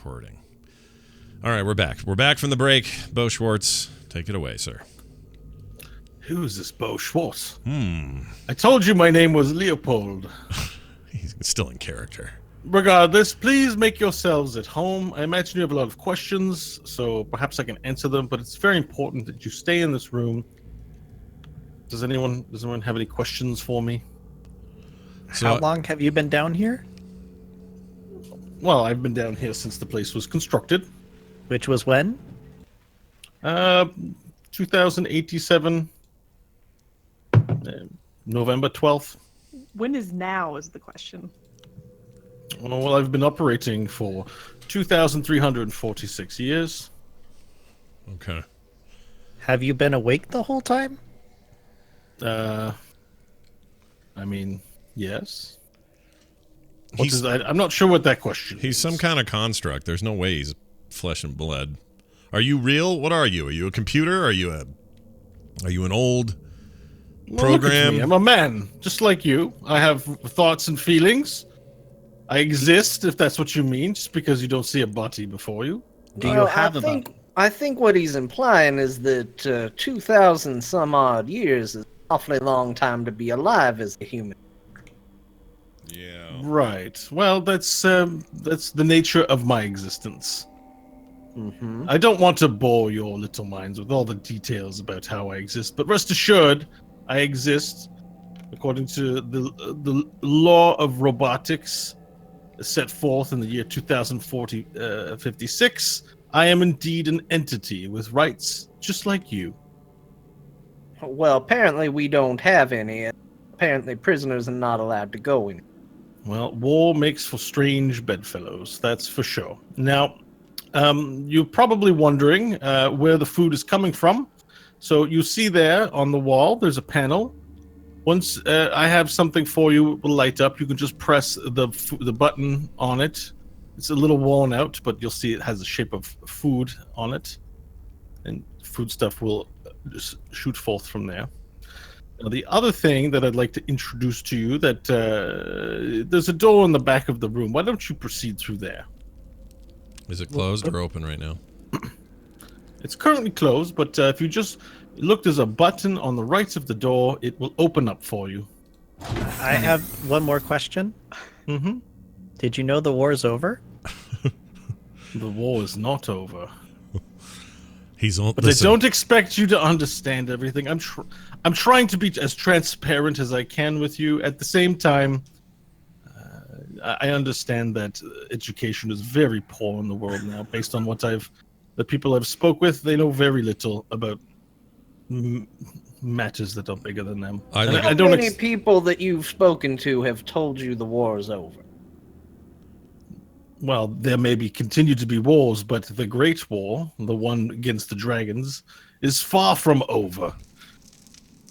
recording. All right, we're back. We're back from the break. Bo Schwartz, take it away, sir. Who's this Bo Schwartz? I told you my name was Leopold. He's still in character. Regardless, please make yourselves at home. I imagine you have a lot of questions, so perhaps I can answer them, but it's very important that you stay in this room. Does anyone have any questions for me? So, how long have you been down here? Well, I've been down here since the place was constructed. Which was when? 2087, November 12th. When is now is the question. Well, I've been operating for 2,346 years. Okay. Have you been awake the whole time? I mean, yes. I'm not sure what that question He's is. some kind of construct. There's no way he's flesh and blood. Are you real? What are you? Are you a computer? Are you an old program? Look at me. I'm a man, just like you. I have thoughts and feelings. I exist, if that's what you mean, just because you don't see a body before you. Do you have a body? I think what he's implying is that 2,000 some odd years is an awfully long time to be alive as a human. Yeah. Right. Well, that's the nature of my existence. Mm-hmm. I don't want to bore your little minds with all the details about how I exist, but rest assured, I exist according to the law of robotics set forth in the year 2056. I am indeed an entity with rights, just like you. Well, apparently we don't have any. Apparently prisoners are not allowed to go in. Well, war makes for strange bedfellows, that's for sure. Now, you're probably wondering where the food is coming from. So you see there on the wall, there's a panel. Once I have something for you, it will light up. You can just press the button on it. It's a little worn out, but you'll see it has the shape of food on it. And food stuff will just shoot forth from there. Now, the other thing that I'd like to introduce to you, that there's a door in the back of the room. Why don't you proceed through there? Is it closed or open right now? It's currently closed, but if you just look, there's a button on the right of the door. It will open up for you. I have one more question. Mm-hmm. Did you know the war's over? The war is not over. But I don't expect you to understand everything. I'm trying to be as transparent as I can with you. At the same time, I understand that education is very poor in the world now. Based on the people I've spoke with, they know very little about matters that are bigger than them. How many people that you've spoken to have told you the war is over? Well, there may continue to be wars, but the Great War, the one against the dragons, is far from over.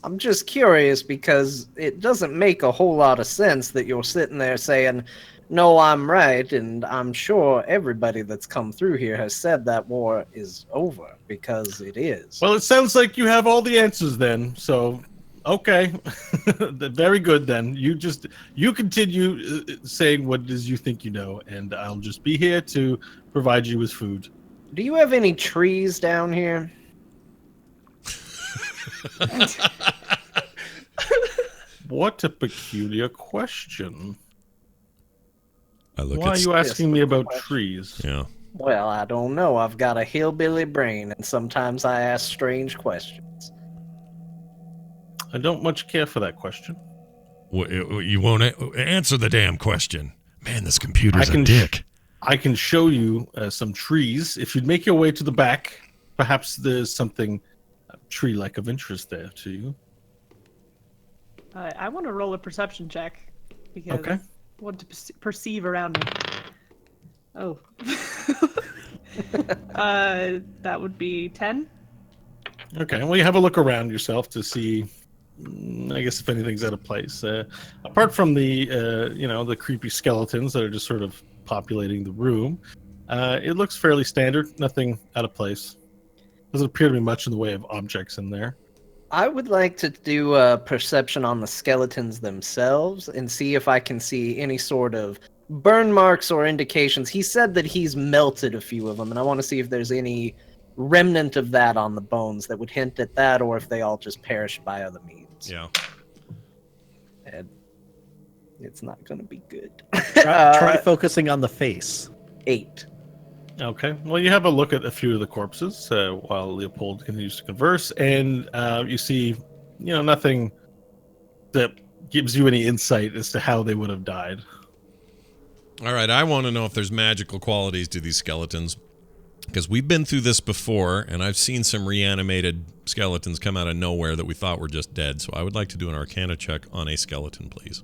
I'm just curious because it doesn't make a whole lot of sense that you're sitting there saying, no, I'm right, and I'm sure everybody that's come through here has said that war is over, because it is. Well, it sounds like you have all the answers then, so okay. Very good then. You continue saying what it is you think you know, and I'll just be here to provide you with food. Do you have any trees down here? What a peculiar question. Why are you asking me about trees? Yeah. Well, I don't know. I've got a hillbilly brain, and sometimes I ask strange questions. I don't much care for that question. You won't answer the damn question. Man, this computer's a dick. I can show you some trees. If you'd make your way to the back, perhaps there's something tree-like of interest there to you. I want to roll a perception check because Okay. I want to perceive around me. Oh. That would be 10. Okay, well, you have a look around yourself to see, I guess, if anything's out of place. Apart from the, the creepy skeletons that are just sort of populating the room, it looks fairly standard. Nothing out of place. Doesn't appear to be much in the way of objects in there. I would like to do a perception on the skeletons themselves and see if I can see any sort of burn marks or indications. He said that he's melted a few of them, and I want to see if there's any remnant of that on the bones that would hint at that, or if they all just perished by other means. Yeah. And it's not going to be good. Try focusing on the face. 8. Okay. Well, you have a look at a few of the corpses while Leopold continues to converse, and you see, nothing that gives you any insight as to how they would have died. All right, I want to know if there's magical qualities to these skeletons, because we've been through this before, and I've seen some reanimated skeletons come out of nowhere that we thought were just dead. So I would like to do an Arcana check on a skeleton, please.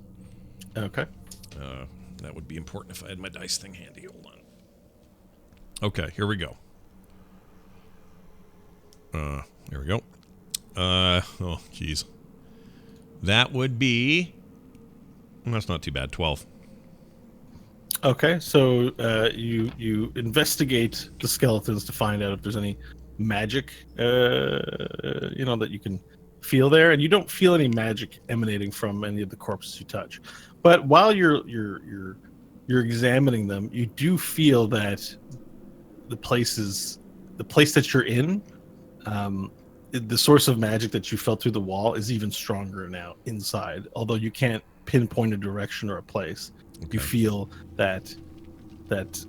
Okay. That would be important if I had my dice thing handy. Hold on. Okay, here we go. Here we go. Oh, jeez. That would be... That's not too bad. 12. Okay, so you investigate the skeletons to find out if there's any magic, that you can feel there, and you don't feel any magic emanating from any of the corpses you touch. But while you're examining them, you do feel that the place that you're in, the source of magic that you felt through the wall is even stronger now inside. Although you can't pinpoint a direction or a place. Okay. You feel that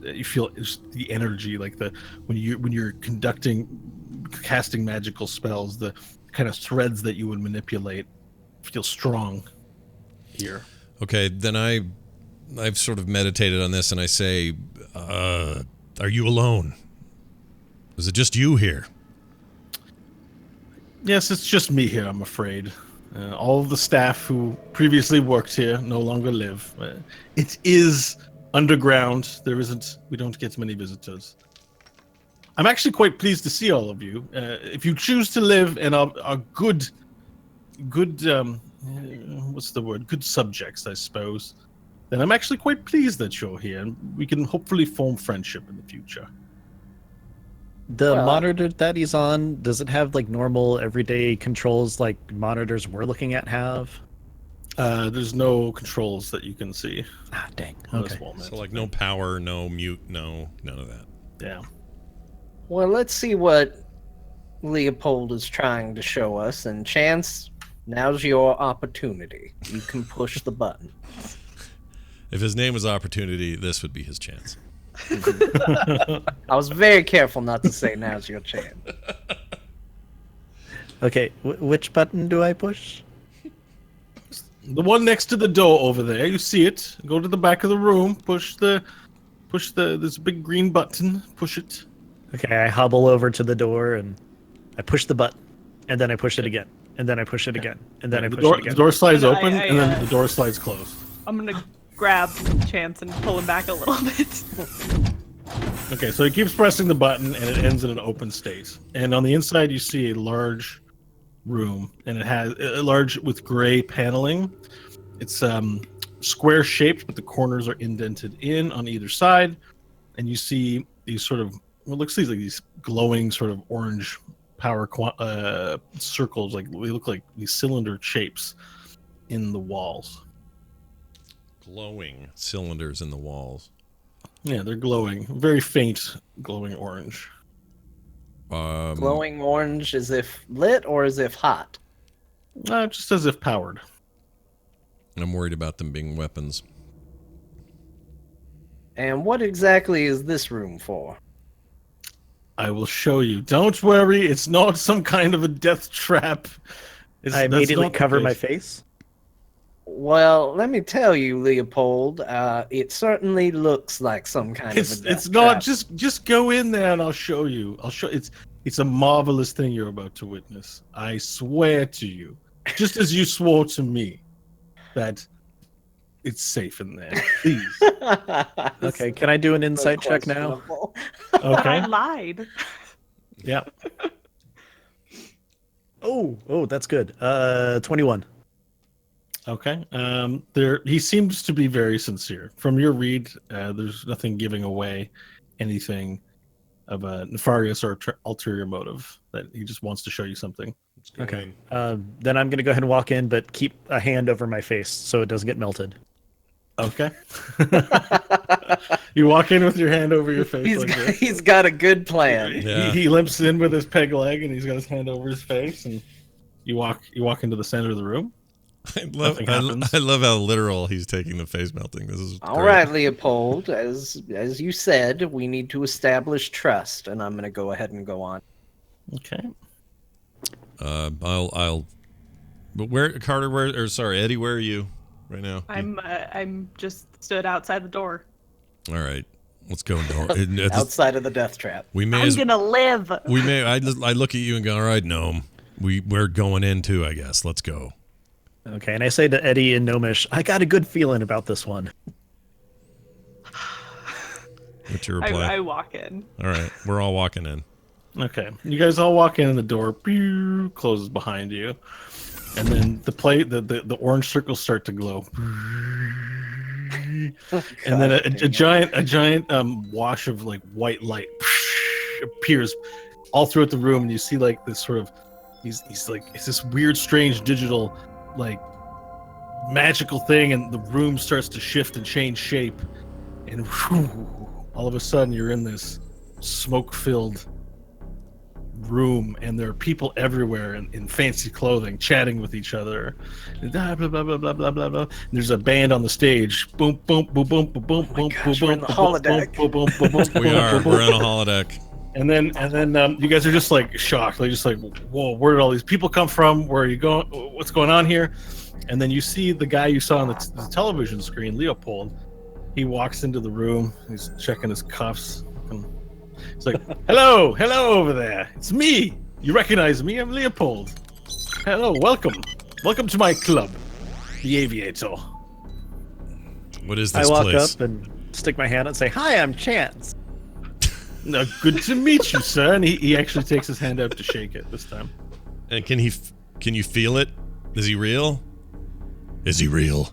you feel the energy, like when you're casting magical spells, the kind of threads that you would manipulate feel strong here. Okay, then I've sort of meditated on this, and I say, are you alone? Is it just you here? Yes, it's just me here, I'm afraid. All of the staff who previously worked here no longer live. It is underground. We don't get many visitors. I'm actually quite pleased to see all of you. If you choose to live and are good, what's the word? Good subjects, I suppose. Then I'm actually quite pleased that you're here, and we can hopefully form friendship in the future. The monitor that he's on, does it have like normal everyday controls like monitors we're looking at have? There's no controls that you can see. Ah, dang. on Okay. this wall, man. So, like, no power, no mute, none of that. Yeah. Well, let's see what Leopold is trying to show us, and Chance, now's your opportunity. You can push the button. If his name was Opportunity, this would be his chance. I was very careful not to say now's your chance. Okay, which button do I push? The one next to the door over there. You see it. Go to the back of the room. Push this big green button. Push it. Okay, I hobble over to the door and I push the button, and then I push it again, and then I push it again, and then I push it The again. door slides And open, I, and then the door slides closed. I'm gonna grab Chance and pull him back a little bit. Okay, so he keeps pressing the button, and it ends in an open state. And on the inside, you see a large room, and it has a large with gray paneling. It's square shaped, but the corners are indented in on either side. And you see these sort of what looks like these glowing sort of orange power circles, like they look like these cylinder shapes in the walls. Glowing cylinders in the walls. Yeah, they're glowing, very faint glowing orange. Glowing orange as if lit or as if hot? Just as if powered. I'm worried about them being weapons. And what exactly is this room for? I will show you. Don't worry, it's not some kind of a death trap. I immediately cover my face. Well, let me tell you, Leopold, it certainly looks like some kind of a death It's not trap. just go in there and I'll show you. It's a marvelous thing you're about to witness. I swear to you, just as you swore to me, that it's safe in there. Please. Okay, can I do an insight check now? Questionable. I Okay. lied. Yeah. Oh, that's good. 21. Okay. He seems to be very sincere. From your read, there's nothing giving away anything of a nefarious or ulterior motive. That he just wants to show you something. Okay. Then I'm going to go ahead and walk in, but keep a hand over my face so it doesn't get melted. Okay. You walk in with your hand over your face like this. He's got a good plan. Yeah. He limps in with his peg leg, and he's got his hand over his face, and you walk into the center of the room. Nothing happens. I love how literal he's taking the face melting. This is All great. right, Leopold. As you said, we need to establish trust, and I'm going to go ahead and go on. Okay. I'll. But where, Carter? Eddie? Where are you right now? I'm just stood outside the door. All right, let's go. Outside of the death trap. We may. I'm gonna live. We may. I look at you and go, all right, Gnome. We're going in too, I guess. Let's go. Okay, and I say to Eddie and Gnomish, I got a good feeling about this one. What's your reply? I walk in. All right, we're all walking in. Okay. You guys all walk in, and the door closes behind you, and then the orange circles start to glow. And then a giant wash of like white light appears all throughout the room, and you see like this sort of he's like it's this weird, strange digital like magical thing, and the room starts to shift and change shape, and all of a sudden you're in this smoke-filled room, and there are people everywhere in fancy clothing chatting with each other, and blah blah blah blah blah blah blah blah. And there's a band on the stage. Boom boom boom boom boom boom boom boom We're in the holodeck. We're in a holodeck. And then you guys are just like shocked, like just like, whoa, where did all these people come from? Where are you going? What's going on here? And then you see the guy you saw on the television screen, Leopold. He walks into the room. He's checking his cuffs. He's like, hello over there. It's me. You recognize me? I'm Leopold. Hello, welcome to my club, the Aviator. What is this I walk place? up and stick my hand out and say, hi, I'm Chance. No, good to meet you, sir. And he actually takes his hand out to shake it this time. And can you feel it? Is he real? Is he real?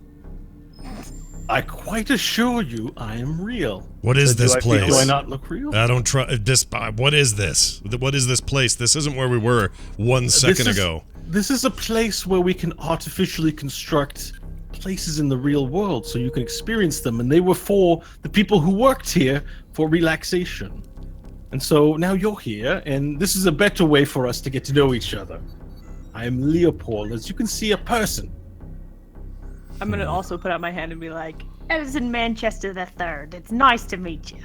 I quite assure you, I am real. What is this Do place? I not look real? I don't trust this. What is this? What is this place? This isn't where we were 1 second ago. This is a place where we can artificially construct places in the real world so you can experience them, and they were for the people who worked here for relaxation. And so now you're here, and this is a better way for us to get to know each other. I am Leopold, as you can see, a person. I'm gonna also put out my hand and be like, Edison Manchester III. It's nice to meet you.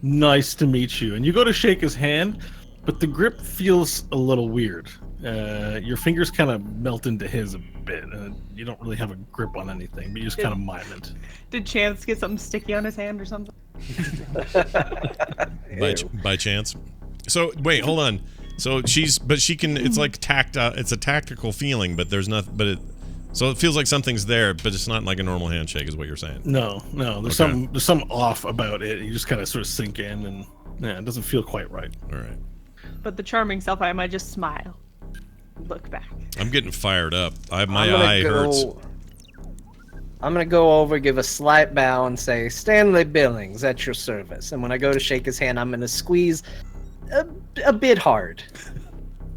Nice to meet you. And you go to shake his hand, but the grip feels a little weird. Your fingers kind of melt into his a bit, and you don't really have a grip on anything, but you just kind of mime it. Did Chance get something sticky on his hand or something? By chance. So wait, hold on. So she can. It's like it's a tactical feeling, but there's not. But so it feels like something's there, but it's not like a normal handshake, is what you're saying. No. There's something off about it. You just kind of sort of sink in, and it doesn't feel quite right. All right. But the charming self, I might just smile, look back. I'm getting fired up. My eye hurts. I'm gonna go over, give a slight bow, and say, Stanley Billings, at your service. And when I go to shake his hand, I'm gonna squeeze a bit hard.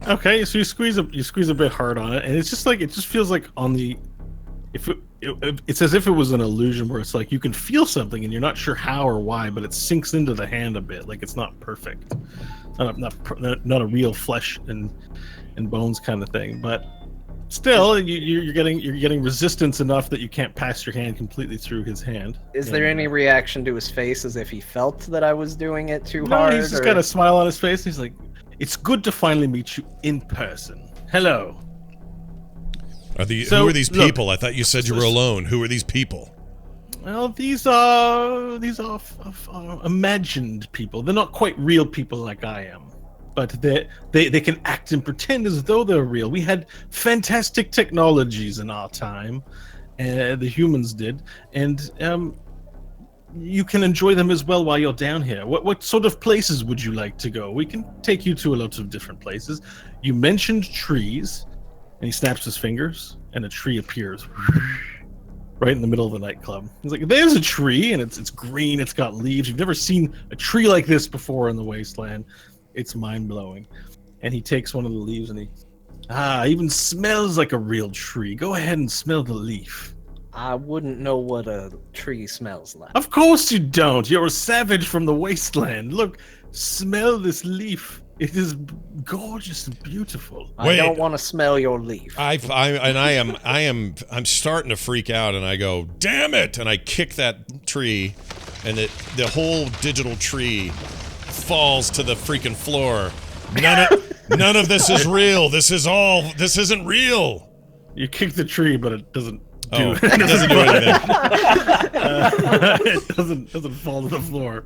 Okay, so you squeeze a bit hard on it, and it's just like it just feels like on the, it's as if it was an illusion where it's like you can feel something and you're not sure how or why, but it sinks into the hand a bit, like it's not perfect, not a real flesh and bones kind of thing, but still you're getting resistance enough that you can't pass your hand completely through his hand. Is there any reaction to his face as if he felt that I was doing it too No, hard? he's just got a smile on his face. He's like, it's good to finally meet you in person. Hello. Who are these people? I thought you said you were alone. Who are these people? Well, these are imagined people. They're not quite real people like I am, but they can act and pretend as though they're real. We had fantastic technologies in our time, the humans did, and you can enjoy them as well while you're down here. What sort of places would you like to go? We can take you to a lot of different places. You mentioned trees, and he snaps his fingers, and a tree appears right in the middle of the nightclub. He's like, there's a tree, and it's green, it's got leaves. You've never seen a tree like this before in the wasteland. It's mind-blowing. And he takes one of the leaves, and he even smells like a real tree. Go ahead and smell the leaf. I wouldn't know what a tree smells like. Of course you don't. You're a savage from the wasteland. Look, smell this leaf. It is gorgeous and beautiful. I Wait. don't want to smell your leaf. I'm starting to freak out, and I go, damn it! And I kick that tree, and the whole digital tree falls to the freaking floor. None of this is real. This isn't real. You kick the tree, but it doesn't Oh, it doesn't do anything. It doesn't fall to the floor.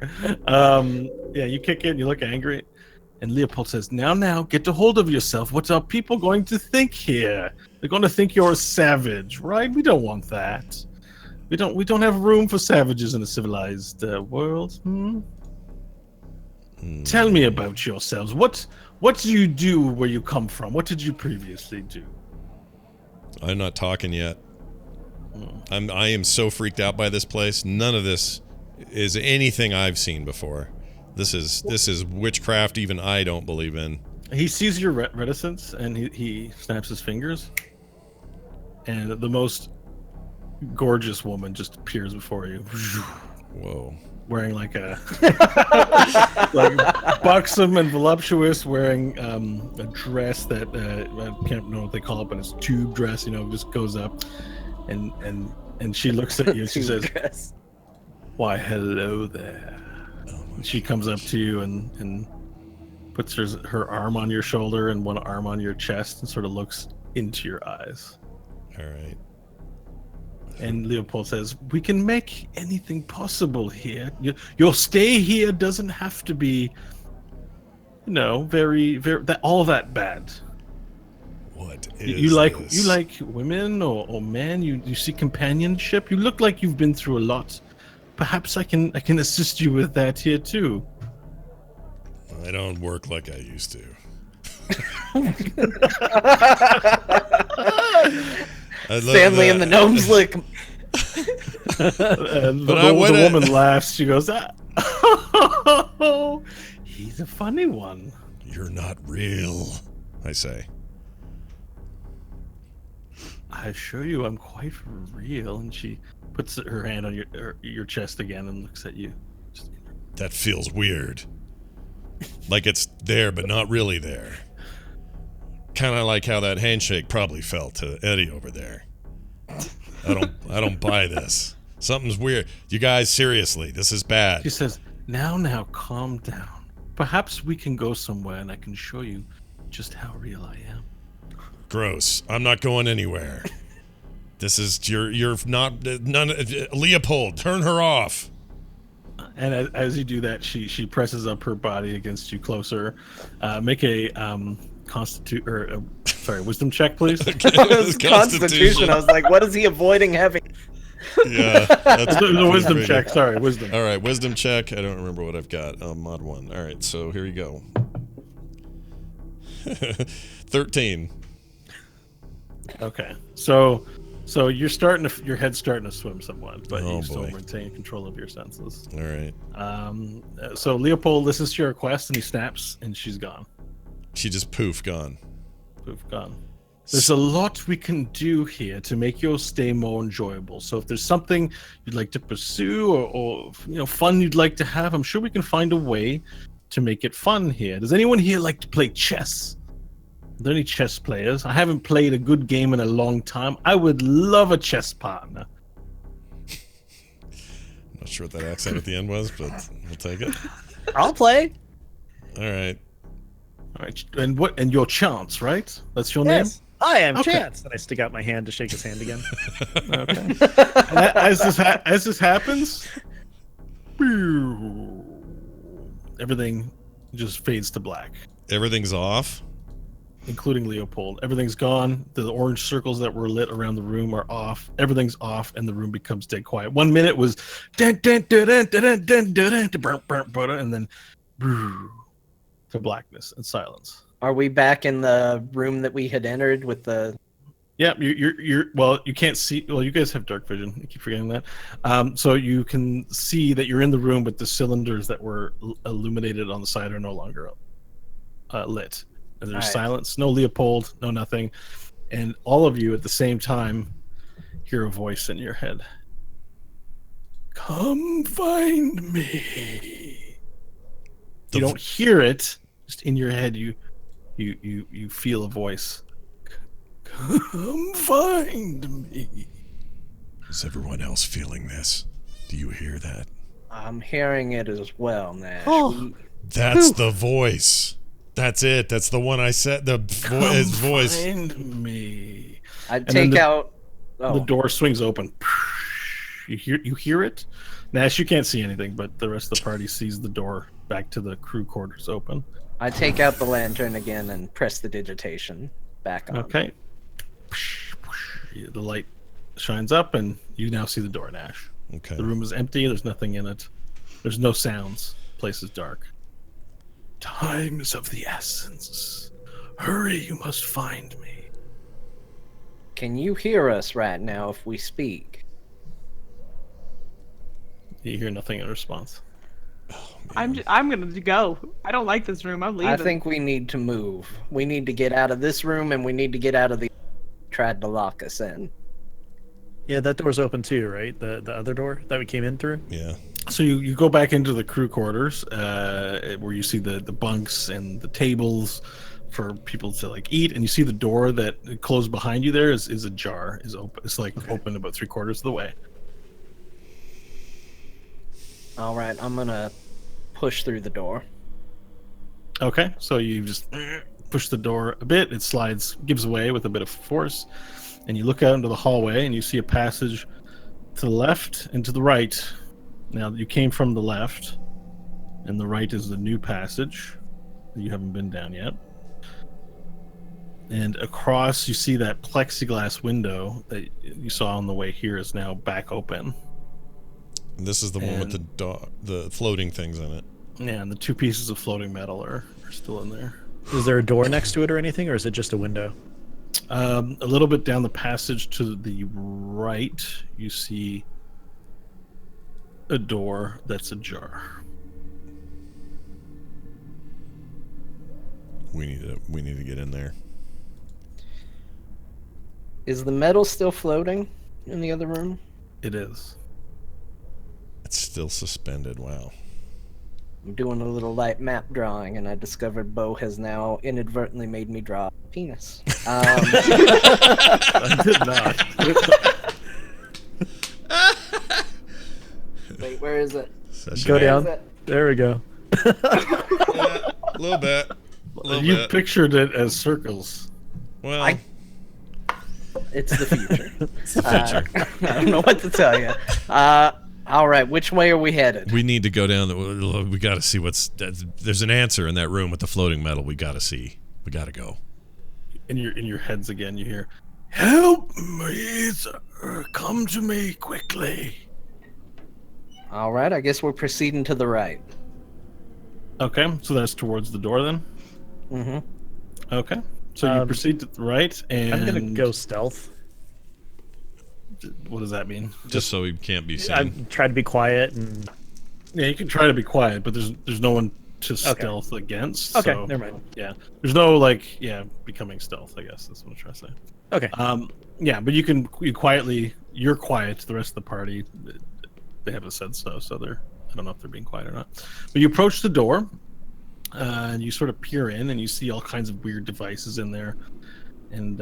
Yeah, you kick it and you look angry. And Leopold says, now, get a hold of yourself. What are people going to think here? They're going to think you're a savage, right? We don't want that. We don't have room for savages in a civilized world. Tell me about yourselves. What do you do where you come from? What did you previously do? I'm not talking yet. I am so freaked out by this place. None of this is anything I've seen before. This is witchcraft even I don't believe in. He sees your reticence and he snaps his fingers, and the most gorgeous woman just appears before you. Whoa. Wearing like a like buxom and voluptuous, wearing a dress that I can't know what they call it, but it's tube dress. Just goes up, and she looks at you and she says, "Why, hello there." And she comes up to you and puts her arm on your shoulder and one arm on your chest and sort of looks into your eyes. All right. And Leopold says, "We can make anything possible here. Your stay here doesn't have to be, very, very all that bad. What is You like women or men? You seek companionship. You look like you've been through a lot. Perhaps I can assist you with that here too." I don't work like I used to. Stanley and the gnomes look. And the woman laughs. She goes, "Oh, he's a funny one." You're not real, I say. "I assure you, I'm quite real." And she puts her hand on your chest again and looks at you. That feels weird. Like it's there, but not really there. Kind of like how that handshake probably felt to Eddie over there. I don't buy this. Something's weird. You guys, seriously, this is bad. She says, now, calm down. Perhaps we can go somewhere and I can show you just how real I am." Gross. I'm not going anywhere. This is you're not none. Leopold, turn her off. And as you do that, she presses up her body against you closer. Make a wisdom check, please. Constitution. I was like, what is he avoiding having? Yeah, that's The wisdom check. Sorry, wisdom. All right, wisdom check. I don't remember what I've got. Mod 1. All right, so here you go. 13. Okay, so you're your head's starting to swim somewhat, but Oh, you still boy. maintain control of your senses. All right. So Leopold listens to your request and he snaps, and she's gone. She just poof gone. Poof, gone. There's a lot we can do here to make your stay more enjoyable. So if there's something you'd like to pursue or fun you'd like to have, I'm sure we can find a way to make it fun here. Does anyone here like to play chess? Are there any chess players? I haven't played a good game in a long time. I would love a chess partner. Not sure what that accent at the end was, but we'll take it. I'll play. All right. All right, and your Chance, right? That's your Yes. I am Okay. Chance. And I stick out my hand to shake his hand again. name? Okay. As this happens, everything just fades to black, Everything's off. including Leopold. Everything's gone. The orange circles that were lit around the room are off. Everything's off, and the room becomes dead quiet. 1 minute was and then to blackness and silence. Are we back in the room that we had entered with the? Yeah, you're well. You can't see. Well, you guys have dark vision. I keep forgetting that. So you can see that you're in the room, but the cylinders that were illuminated on the side are no longer lit. And there's Alright. silence. No Leopold. No nothing. And all of you at the same time hear a voice in your head. Come find me. You don't hear it, just in your head you feel a voice. Come find me. Is everyone else feeling this? Do you hear that? I'm hearing it as well, Nash. Oh. That's the voice. That's it. That's the one I said. His voice. Find me. I then take the- out. Oh, The door swings open. You hear it? Nash, you can't see anything, but the rest of the party sees the door back to the crew quarters open. I take out the lantern again and press the digitation back on. Okay. The light shines up, and you now see the door, Nash. Okay. The room is empty. There's nothing in it. There's no sounds. The place is dark. Time is of the essence. Hurry, you must find me. Can you hear us right now if we speak? You hear nothing in response. I'm gonna go. I don't like this room. I'm leaving. I think we need to move. We need to get out of this room, and we need to get out of the. Tried to lock us in. Yeah, that door's open too, right? The other door that we came in through. Yeah. So you go back into the crew quarters, where you see the bunks and the tables for people to like eat, and you see the door that closed behind you there is ajar, is open. It's like open about 3/4 of the way. All right, I'm gonna push through the door. Okay, so you just push the door a bit. It slides, gives way with a bit of force, and you look out into the hallway, and you see a passage to the left and to the right. Now you came from the left, and the right is the new passage that you haven't been down yet. And across, you see that plexiglass window that you saw on the way here is now back open. This is the one with the floating things in it. Yeah, and the 2 pieces of floating metal are still in there. Is there a door next to it or anything, or is it just a window? A little bit down the passage to the right, you see a door that's ajar. We need to get in there. Is the metal still floating in the other room? It is. It's still suspended. Wow. I'm doing a little light map drawing, and I discovered Bo has now inadvertently made me draw a penis. I did not. Wait, where is it? Go Where down. is it? There we go. A little bit. You pictured it as circles. Well, It's the future. it's the future. I don't know what to tell you. All right, which way are we headed? We need to go down. We got to see there's an answer in that room with the floating metal. We got to see. We got to go. In your heads again, you hear, "Help me, sir. Come to me quickly." All right, I guess we're proceeding to the right. Okay, so that's towards the door then. Mm-hmm. Okay, so you proceed to the right, and I'm gonna go stealth. What does that mean? Just so we can't be seen. I'm trying to be quiet and. Yeah, you can try to be quiet, but there's no one to stealth against. Okay, so, never mind. Yeah, there's no becoming stealth. I guess that's what I'm trying to say. Okay. Yeah, but you're quiet. The rest of the party, they haven't said so, I don't know if they're being quiet or not. But you approach the door, and you sort of peer in, and you see all kinds of weird devices in there, and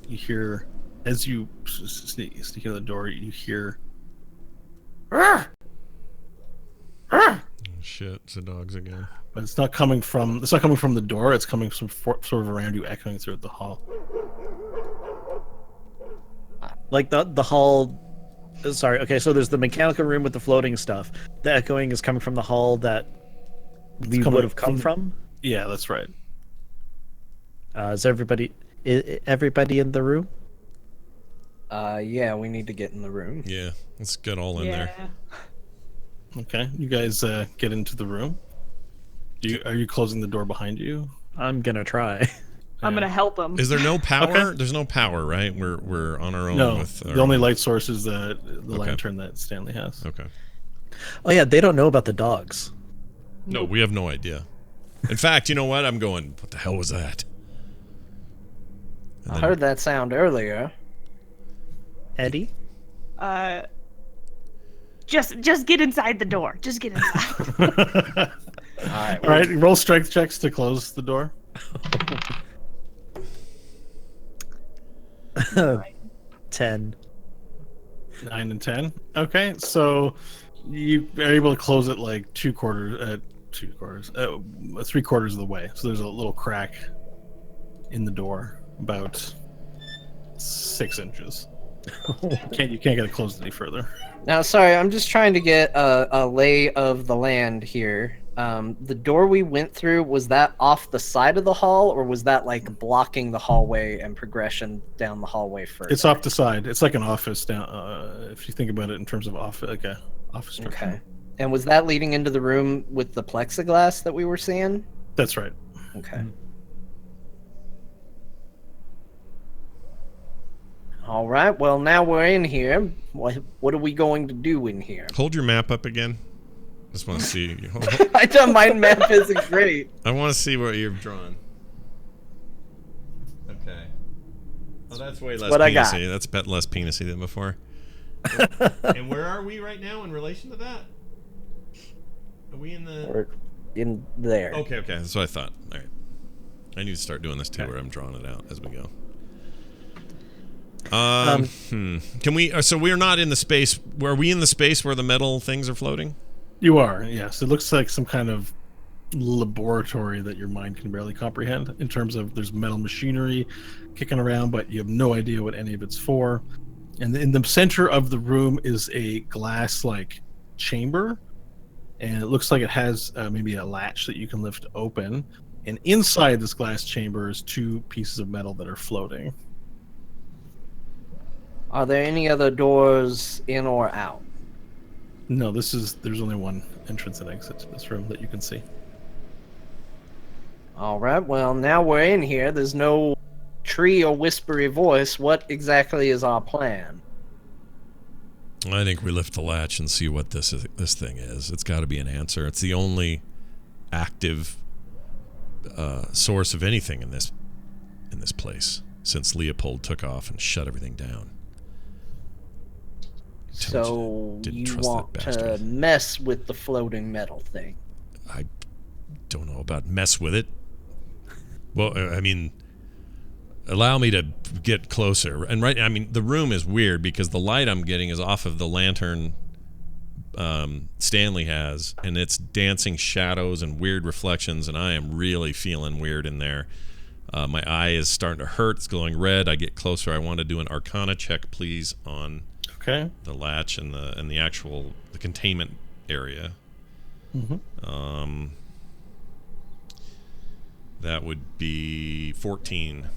you hear, as you sneak in the door, you hear, "Arr! Arr!" Shit, it's the dogs again. But it's not coming from the door. It's coming from sort of around you, echoing through the hall. Like the hall. Sorry. Okay, so there's the mechanical room with the floating stuff. The echoing is coming from the hall that we coming would have come from. Yeah, that's right. Is everybody in the room? Yeah, we need to get in the room. Yeah, let's get all in there. Okay, you guys get into the room. Are you closing the door behind you? I'm gonna try. I'm gonna help him. Is there no power? Okay. There's no power, right? We're on our own. No, with the only light source is the lantern that Stanley has. Okay. Oh yeah, they don't know about the dogs. No, we have no idea. In fact, you know what? I'm going, what the hell was that? And I then- heard that sound earlier. Eddie? Just get inside the door. Just get inside. All All right, roll strength checks to close the door. 10. 9 and 10. Okay, so you are able to close it like 3/4 of the way. So there's a little crack in the door, about 6 inches. You can't get it closed any further. Now, sorry, I'm just trying to get a lay of the land here. The door we went through, was that off the side of the hall, or was that like blocking the hallway and progression down the hallway first? It's off the side. It's like an office down. If you think about it in terms of office, like a office structure. Okay. And was that leading into the room with the plexiglass that we were seeing? That's right. Okay. All right. Well, now we're in here. What are we going to do in here? Hold your map up again. Just want to see. I done mind map isn't great. I want to see what you've drawn. Okay. Oh, that's way less what I got. penisy. That's a bit less penisy than before. And where are we right now in relation to that? Are we in the... We're in there. Okay, that's what I thought. All right. I need to start doing this too, where I'm drawing it out as we go. Can we... So we're not in the space... Are we in the space where the metal things are floating? You are, yes. It looks like some kind of laboratory that your mind can barely comprehend in terms of there's metal machinery kicking around, but you have no idea what any of it's for. And in the center of the room is a glass-like chamber, and it looks like it has maybe a latch that you can lift open. And inside this glass chamber is 2 pieces of metal that are floating. Are there any other doors in or out? No, there's only one entrance and exit to this room that you can see. All right. Well, now we're in here. There's no tree or whispery voice. What exactly is our plan? I think we lift the latch and see what this thing is. It's got to be an answer. It's the only active source of anything in this place since Leopold took off and shut everything down. So you want to mess with the floating metal thing? I don't know about mess with it. Well, I mean, allow me to get closer. And the room is weird because the light I'm getting is off of the lantern Stanley has, and it's dancing shadows and weird reflections, and I am really feeling weird in there. My eye is starting to hurt. It's glowing red. I get closer. I want to do an Arcana check, please, on the latch and the actual containment area. Mm-hmm. That would be 14.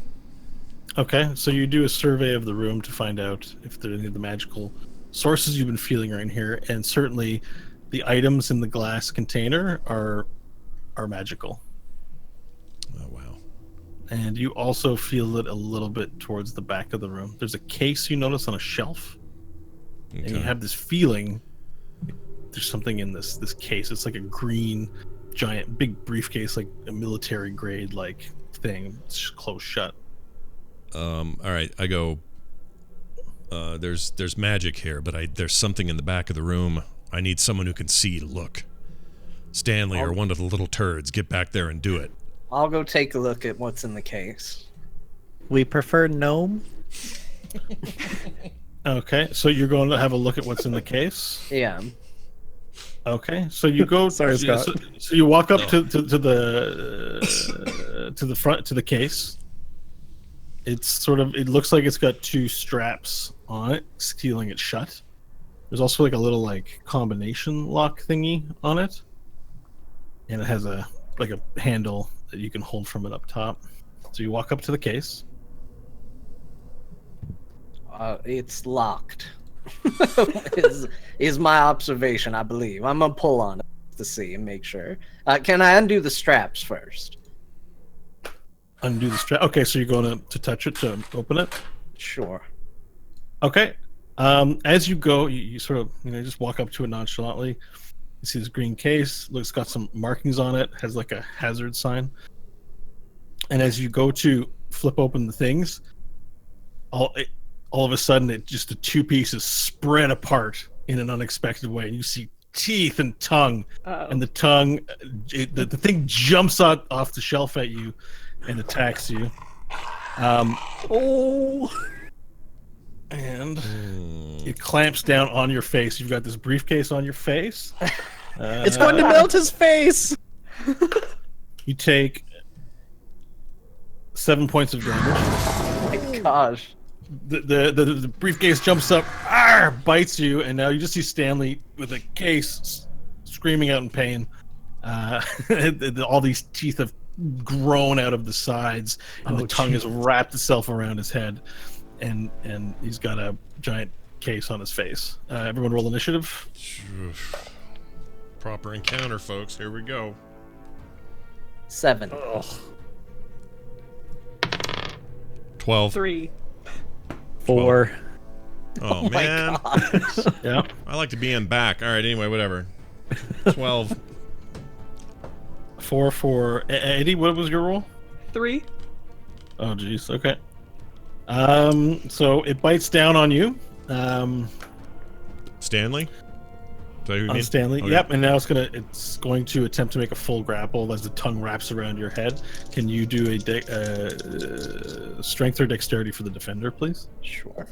Okay, so you do a survey of the room to find out if there are any of the magical sources you've been feeling are in here, and certainly the items in the glass container are magical. Oh wow. And you also feel it a little bit towards the back of the room. There's a case you notice on a shelf. Okay. And you have this feeling there's something in this case. It's like a green, giant, big briefcase, like a military grade like thing. It's closed shut. All right, I go. There's magic here, but there's something in the back of the room. I need someone who can see to look. Stanley or one of the little turds, get back there and do it. I'll go take a look at what's in the case. We prefer gnome. Okay, so you're going to have a look at what's in the case. Yeah. Okay, so you go. Sorry, Scott. So you walk up to the front to the case. It's sort of. It looks like it's got 2 straps on it, sealing it shut. There's also like a little combination lock thingy on it, and it has a handle that you can hold from it up top. So you walk up to the case. It's locked. is my observation, I believe. I'm gonna pull on it to see and make sure. Can I undo the straps first? Undo the strap. Okay, so you're going to touch it to open it. Sure. Okay. As you go, you sort of just walk up to it nonchalantly. You see this green case. Looks got some markings on it. Has like a hazard sign. And as you go to flip open the things, all of a sudden, the two pieces spread apart in an unexpected way, and you see teeth and tongue. Uh-oh. And the tongue, the thing jumps out off the shelf at you and attacks you. And it clamps down on your face. You've got this briefcase on your face. It's going to melt his face. You take 7 points of damage. Oh my gosh. The briefcase jumps up, bites you, and now you just see Stanley with a case screaming out in pain. All these teeth have grown out of the sides, and the tongue has wrapped itself around his head, and he's got a giant case on his face. Everyone roll initiative. Proper encounter, folks. Here we go. 7. 12. 3. 4. Oh, man. Yeah. I like to be in back. All right, anyway, whatever. 12. 4 for Eddie. What was your roll? 3. Oh, jeez. Okay. So it bites down on you. Stanley? Is that who you On mean? Stanley. Okay. Yep. And now it's going to attempt to make a full grapple as the tongue wraps around your head. Can you do a strength or dexterity for the defender, please? Sure.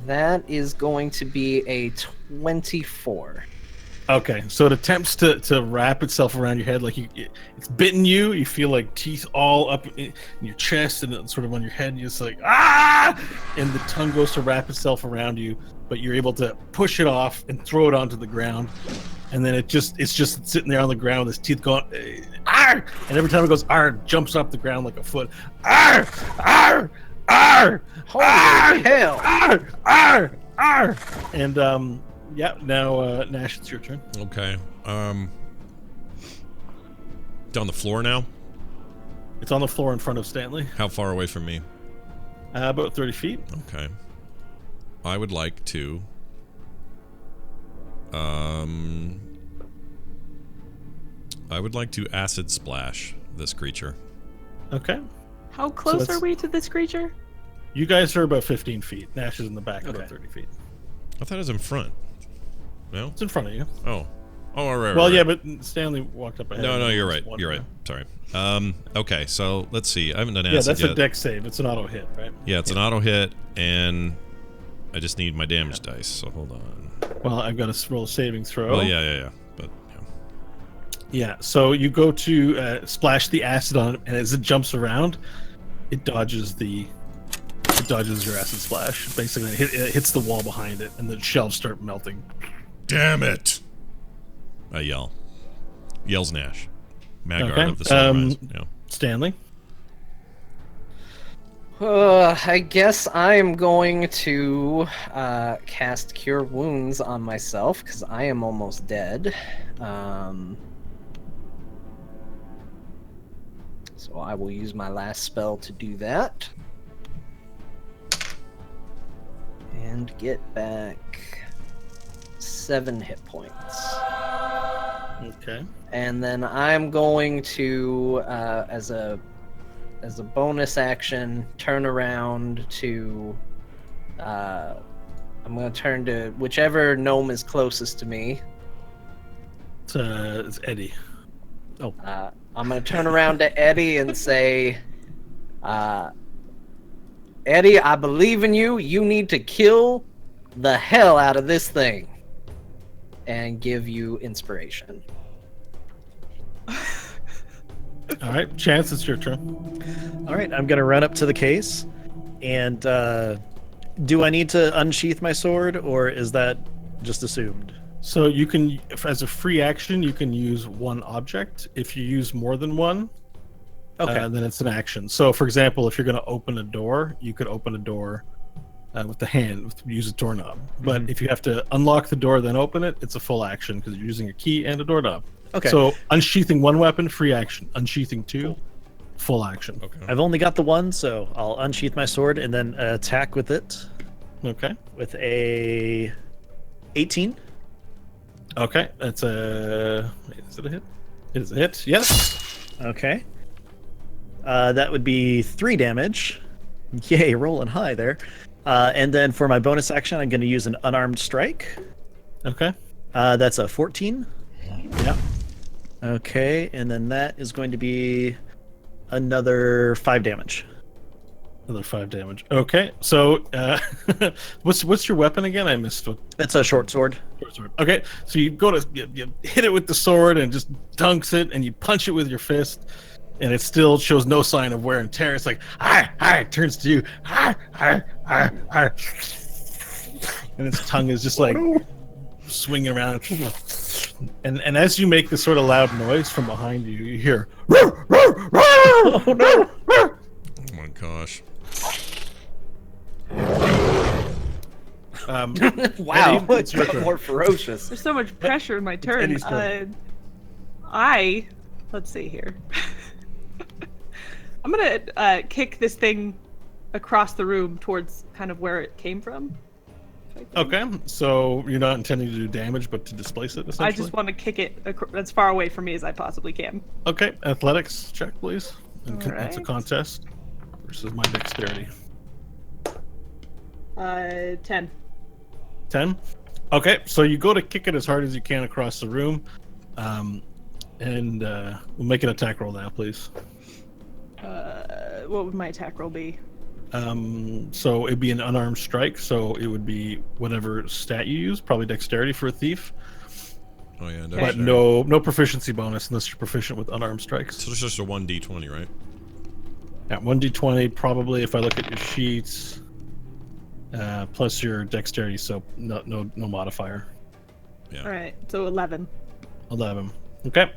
That is going to be a 24. Okay, so it attempts to wrap itself around your head, like it's bitten you. You feel like teeth all up in your chest and sort of on your head. You're just like and the tongue goes to wrap itself around you, but you're able to push it off and throw it onto the ground, and then it's just sitting there on the ground with its teeth going and every time it goes it jumps off the ground like a foot. Holy hell! And yeah, now Nash, it's your turn. Okay. It's on the floor now? It's on the floor in front of Stanley, How far away from me? about 30 feet. Okay. I would like to... I would like to acid splash this creature. Okay. How close that's- are we to this creature? You guys are about 15 feet. Nash is in the back, about Okay. 30 feet. I thought it was in front. No? It's in front of you. Oh. Oh, all right. Well, right. yeah, but Stanley walked up ahead. No, you're Just right. one You're right. round. Sorry. Okay, so let's see. I haven't done Yeah, acid that's yet. a dex save. It's an auto hit, right? Yeah, it's an auto hit, and I just need my damage dice, so hold on. Well, I've got to roll a saving throw. Well, yeah. But, yeah. Yeah, so you go to splash the acid on it, and as it jumps around, it dodges your acid splash. Basically, it hits the wall behind it, and the shelves start melting. Damn it! I yell. Yells Nash. Magard Okay, of the Sunrise. Yeah. Stanley. I guess I am going to cast Cure Wounds on myself because I am almost dead. So I will use my last spell to do that. And get back 7 hit points. Okay. And then I'm going to, as a bonus action, turn around to. I'm going to turn to whichever gnome is closest to me. It's Eddie. I'm going to turn around to Eddie and say, Eddie, I believe in you. You need to kill the hell out of this thing. And give you inspiration. All right, Chance, it's your turn. All right, I'm gonna run up to the case, and do I need to unsheath my sword, or is that just assumed? So you can, as a free action, you can use one object. If you use more than one, then it's an action. So, for example, if you're going to open a door, you could open a door with the hand, use a doorknob. But if you have to unlock the door then open it, it's a full action because you're using a key and a doorknob. Okay. So unsheathing one weapon, free action. Unsheathing two, full action. Okay. I've only got the one, so I'll unsheath my sword and then attack with it Okay. with a 18. Okay. That's a. Wait, is it a hit? It is a hit. Yes. Okay. That would be 3 damage. Yay, rolling high there. And then for my bonus action, I'm going to use an unarmed strike. Okay. That's a 14. Yeah. Okay, and then that is going to be another 5 damage. Another 5 damage. Okay. So, what's your weapon again? I missed what. It's a short sword. Short sword. Okay. So you go to you hit it with the sword and just dunks it, and you punch it with your fist, and it still shows no sign of wear and tear. It's like it turns to you, and its tongue is just like swinging around. And as you make this sort of loud noise from behind you, you hear. Oh no! Oh my gosh. Wow, Eddie, it's got more ferocious. There's so much pressure in my turn. Eddie's turn. Let's see here. I'm gonna kick this thing across the room towards kind of where it came from. Okay, so you're not intending to do damage, but to displace it, essentially? I just want to kick it as far away from me as I possibly can. Okay, athletics check, please. And it's a Alright. contest versus my dexterity. 10. 10? Okay, so you go to kick it as hard as you can across the room. And we'll make an attack roll now, please. What would my attack roll be? So it'd be an unarmed strike, so it would be whatever stat you use, probably dexterity for a thief. Oh yeah, But no proficiency bonus unless you're proficient with unarmed strikes. So it's just a 1d20, right? Yeah, 1d20 probably if I look at your sheets. Plus your dexterity, so no modifier. Yeah. All right, so 11. 11. Okay.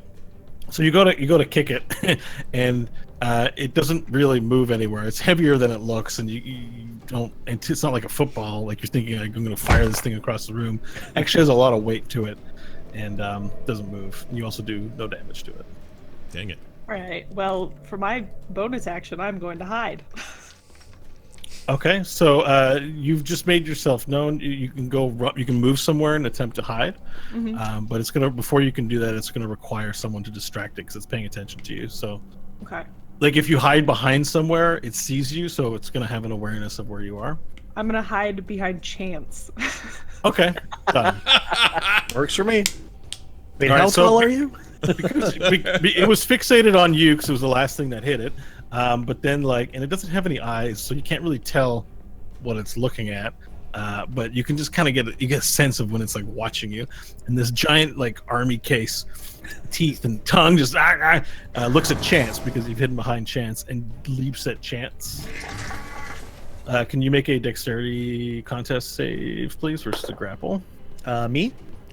So you go to kick it, and it doesn't really move anywhere. It's heavier than it looks, and you don't. It's not like a football. Like you're thinking, like, I'm going to fire this thing across the room. Actually, has a lot of weight to it, and doesn't move. You also do no damage to it. Dang it. All right, well, for my bonus action, I'm going to hide. Okay, so you've just made yourself known. You can go. You can move somewhere and attempt to hide, but it's gonna. Before you can do that, it's gonna require someone to distract it because it's paying attention to you. So, Okay. like if you hide behind somewhere, it sees you, so it's gonna have an awareness of where you are. I'm going to hide behind Chance. Okay, done. Works for me. Wait, All right, how so- tall are you? It was fixated on you because it was the last thing that hit it. But then, and it doesn't have any eyes, so you can't really tell what it's looking at. But you can just kind of get a sense of when it's like watching you. And this giant army case, teeth and tongue just looks at Chance because you've hidden behind Chance and leaps at Chance. Can you make a dexterity contest save, please, versus a grapple? Me?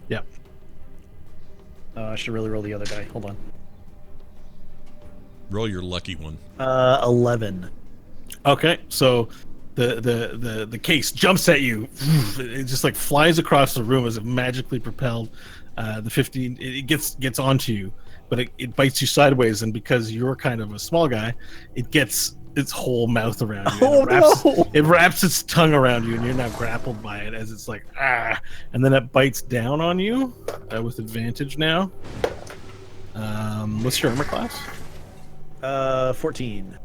Yeah. I should really roll the other die. Hold on. Roll your lucky one. 11. Okay, so the case jumps at you. It just flies across the room as if magically propelled. The 15 it gets onto you, but it bites you sideways, and because you're kind of a small guy, it gets its whole mouth around you. Oh, no! It wraps its tongue around you, and you're now grappled by it as it's and then it bites down on you with advantage now. What's your armor class? 14.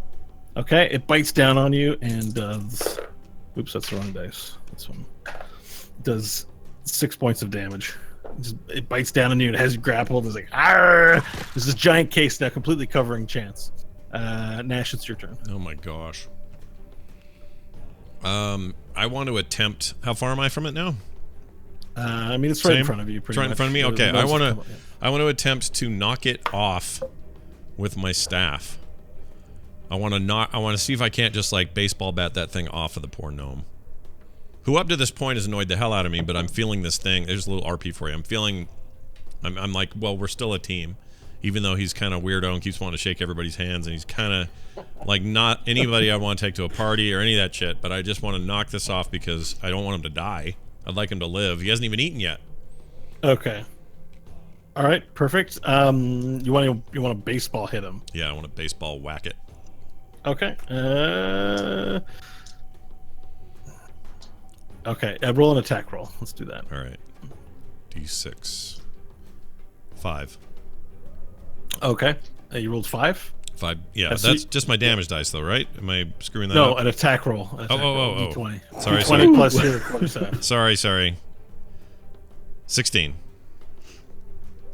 Okay, it bites down on you and does. Oops, that's the wrong dice. This one does 6 points of damage. It bites down on you and has you grappled. It's like, Arr! There's this giant case now completely covering Chance. Nash, it's your turn. Oh my gosh. I want to attempt. How far am I from it now? I mean, it's right Same? in front of you. Pretty Right in much. front of me. The Okay, ones I want that to. come up, yeah. I want to attempt to knock it off with my staff. I want to see if I can't just baseball bat that thing off of the poor gnome, who up to this point has annoyed the hell out of me. But I'm feeling this thing. There's a little RP for you. I'm like, well, we're still a team, even though he's kind of weirdo and keeps wanting to shake everybody's hands, and he's kind of not anybody I want to take to a party or any of that shit. But I just want to knock this off because I don't want him to die. I'd like him to live. He hasn't even eaten yet. Okay. All right. Perfect. You want to baseball hit him? Yeah, I want to baseball whack it. Okay. Okay. Roll an attack roll. Let's do that. All right. D6. 5. Okay. You rolled 5. 5. Yeah, That's that's the- just my damage dice, though, right? Am I screwing that No, up? an attack roll. An attack roll, oh. D20. Sorry, D20 sorry. plus your quarter staff. Sorry. 16.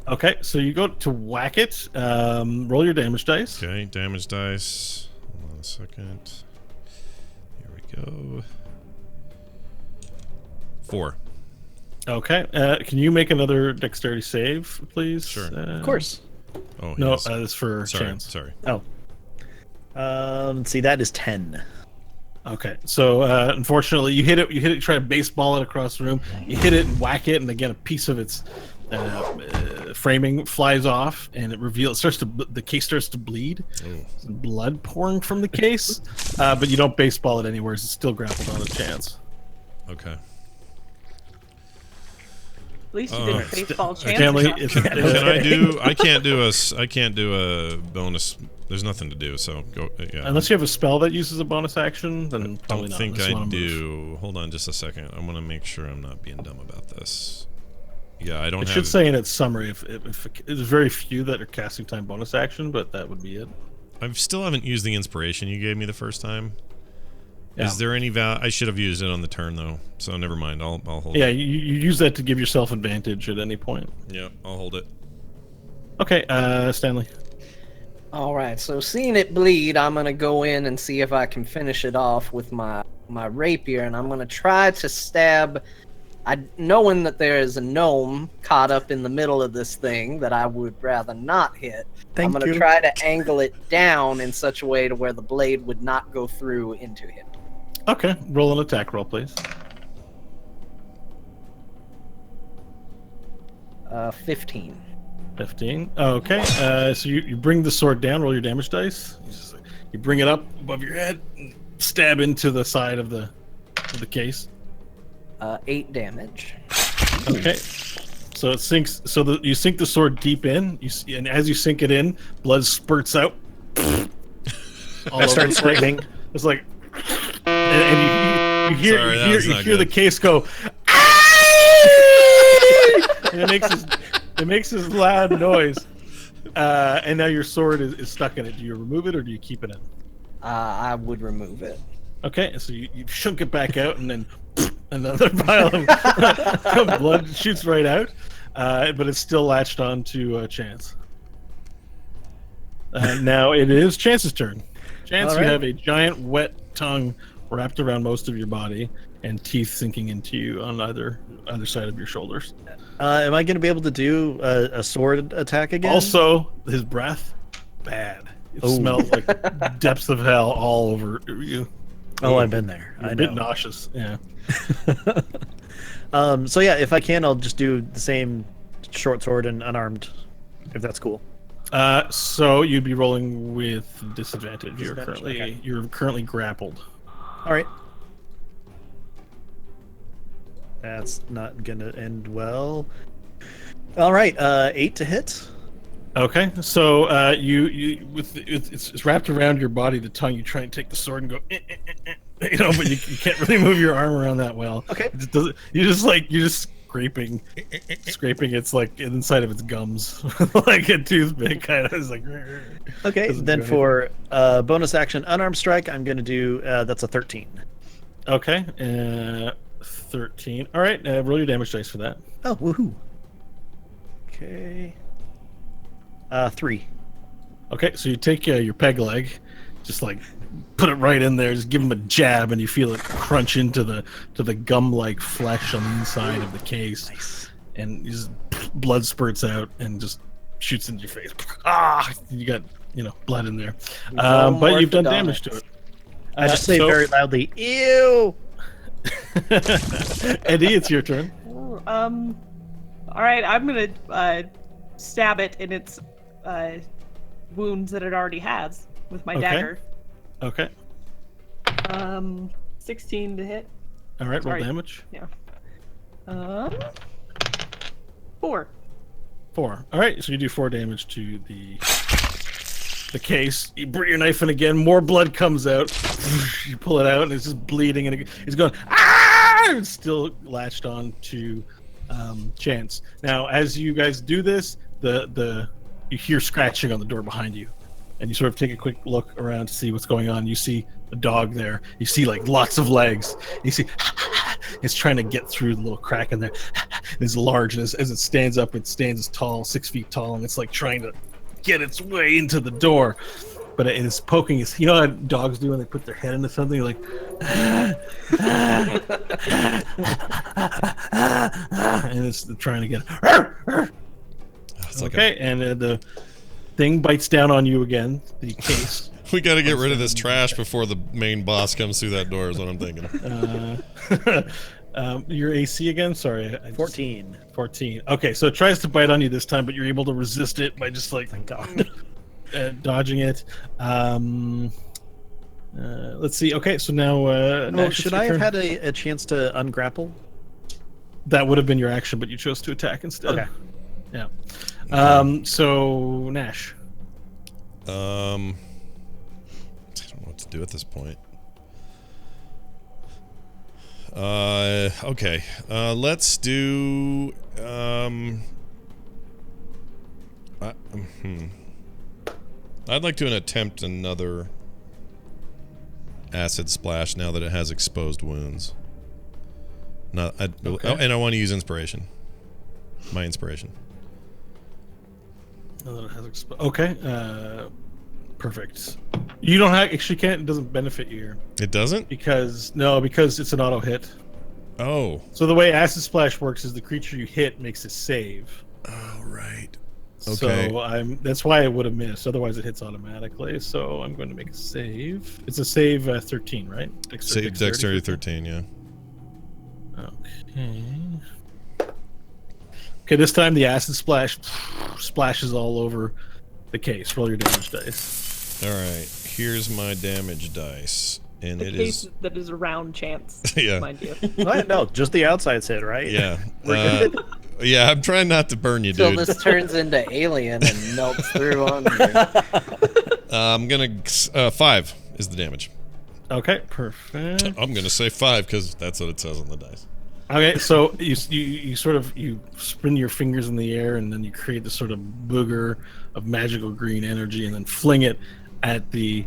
Okay, so you go to whack it. Roll your damage dice. Okay, damage dice. Hold on a second. Here we go. 4. Okay, can you make another dexterity save, please? Sure. Of course. Oh, No, yes. that's for Sorry, chance. sorry. Oh. See, that is 10. Okay, so unfortunately, you hit it. You hit it. Try to baseball it across the room. You hit it and whack it, and again, a piece of its framing flies off, and it reveals. The case starts to bleed. Oh. Some blood pouring from the case, but you don't baseball it anywhere. It's still grappled on a chance. Okay. At least you didn't baseball chance. Stanley, across the room. Can I do? I can't do a bonus. There's nothing to do. So go. Yeah. Unless you have a spell that uses a bonus action, then probably Don't not. think unless you I wanna move. do. Hold on just a second. I want to make sure I'm not being dumb about this. Yeah, I don't It have. should say in its summary if there's very few that are casting time bonus action, but that would be it. I still haven't used the inspiration you gave me the first time. Yeah. Is there any I should have used it on the turn though, so never mind. I'll hold Yeah, it. you use that to give yourself advantage at any point. Yeah, I'll hold it. Okay, Stanley. All right, so seeing it bleed, I'm gonna go in and see if I can finish it off with my rapier, and I'm gonna try to stab. Knowing that there is a gnome caught up in the middle of this thing that I would rather not hit, I'm Thank gonna you. try to angle it down in such a way to where the blade would not go through into him. Okay, roll an attack roll, please. 15. 15. Okay, so you bring the sword down. Roll your damage dice. You bring it up above your head, and stab into the side of the case. 8 damage. Okay. So it sinks. So you sink the sword deep in. And as you sink it in, blood spurts out. All I start screaming. It's like, and you hear Sorry, that you was hear, not you hear the good. case go. And it makes this loud noise. And now your sword is stuck in it. Do you remove it or do you keep it in? I would remove it. Okay, so you shunk it back out, and then another pile of blood shoots right out, but it's still latched on to Chance. Now it is Chance's turn. Chance, All you right. have a giant wet tongue wrapped around most of your body, and teeth sinking into you on either side of your shoulders. Am I going to be able to do a sword attack again? Also, his breath, bad. It Oh. smells like depths of hell all over you. Oh, I've been there. You're I a bit know. nauseous. Yeah. So yeah, if I can, I'll just do the same short sword and unarmed, if that's cool. So you'd be rolling with disadvantage. Disadvantage, okay. You're currently grappled. All right. That's not gonna end well. All right, 8 to hit. Okay, so you it's wrapped around your body, the tongue. You try and take the sword and go, but you can't really move your arm around that well. Okay. It just doesn't. You're just scraping its like inside of its gums, like a toothpick kind of. It's like. Okay, Doesn't then do for bonus action unarmed strike, I'm gonna do that's a 13. Okay, 13. All right, roll your damage dice for that. Oh, woohoo. Okay. 3. Okay, so you take your peg leg, just like put it right in there, just give him a jab, and you feel it crunch into the gum-like flesh on the inside of the case, Nice. and just blood spurts out and just shoots into your face. Ah, you got blood in there, No but you've done orthodontics. damage to it. I just say so- very loudly, ew! Eddie, it's your turn. All right, I'm gonna stab it in its wounds that it already has with my Okay. dagger. Okay. 16 to hit. All right, roll Sorry. damage. 4. 4. All right, so you do 4 damage to the case. You bring your knife in again. More blood comes out. You pull it out, and it's just bleeding, and it's going. Ah! It's still latched on to Chance. Now, as you guys do this, you hear scratching on the door behind you. and you sort of take a quick look around to see what's going on. You see a dog there. You see like lots of legs. You see it's trying to get through the little crack in there. It's large, and as it stands up, it stands as tall, 6 feet tall, and it's like trying to get its way into the door. But it is poking its, you know how dogs do when they put their head into something, like, and it's trying to get. It's like Okay, and the thing bites down on you again. The case. we got to get rid of this trash before the main boss comes through that door. Is what I'm thinking. Your AC again? Sorry, 14. 14. Okay, so it tries to bite on you this time, but you're able to resist it by just like Thank God. dodging it. Let's see. Okay, so now. Nash, Should it's I your have turn. had a chance to ungrapple? That would have been your action, but you chose to attack instead. Okay. Yeah. So Nash. I don't know what to do at this point. Okay. Let's do. I'd like to attempt another acid splash now that it has exposed wounds. Okay. Oh, and I want to use inspiration. My inspiration. Okay. Perfect. You don't have, actually can't. It doesn't benefit you here It doesn't? because it's an auto hit. Oh. So the way acid splash works is the creature you hit makes a save. Oh, right. Okay. So that's why I would have missed. Otherwise, it hits automatically. So I'm going to make a save. It's a save 13, right? Dexterity 13, yeah. Okay. Okay, this time the acid splash splashes all over the case. Roll your damage dice. All right. Here's my damage dice. And The it case is. that is around chance, Yeah. mind you. What? No, just the outside's hit, right? Yeah. We're good. Yeah, I'm trying not to burn you, So dude. this turns into Alien and melts through on you. I'm going to. 5 is the damage. Okay, perfect. I'm going to say 5 because that's what it says on the dice. Okay, so you sort of you spin your fingers in the air and then you create this sort of booger of magical green energy and then fling it at the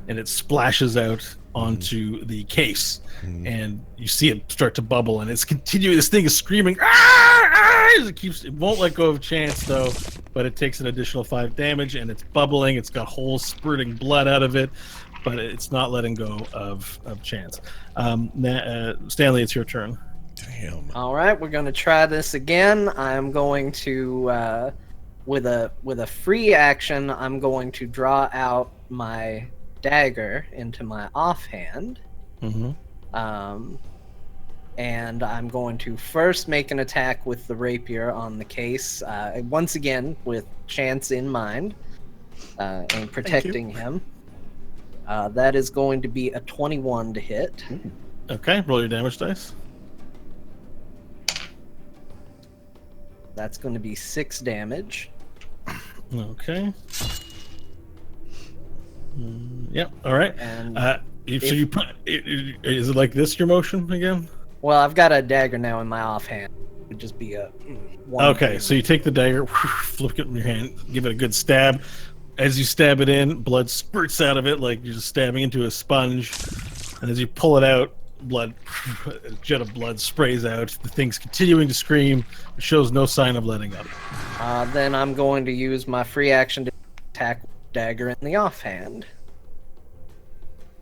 and it splashes out onto the case and you see it start to bubble and it's continuing. This thing is screaming as it won't let go of Chance though, but it takes an additional 5 damage and it's bubbling. It's got holes spurting blood out of it, but it's not letting go of Chance. Stanley, it's your turn. Damn. All right, we're going to try this again. I'm going to, with a free action, I'm going to draw out my dagger into my offhand. Mm-hmm. And I'm going to first make an attack with the rapier on the case, once again with Chance in mind, and protecting him. That is going to be a 21 to hit. Okay, roll your damage dice. That's going to be 6 damage. Okay. Yep. All right. And So you put. Is it like this? Your motion again? well, I've got a dagger now in my offhand. It would just be a one. Okay. So you take the dagger, flick it in your hand, give it a good stab. As you stab it in, blood spurts out of it like you're just stabbing into a sponge. And as you pull it out, a jet of blood sprays out. The thing's continuing to scream. It shows no sign of letting up. Then I'm going to use my free action to attack with dagger in the offhand.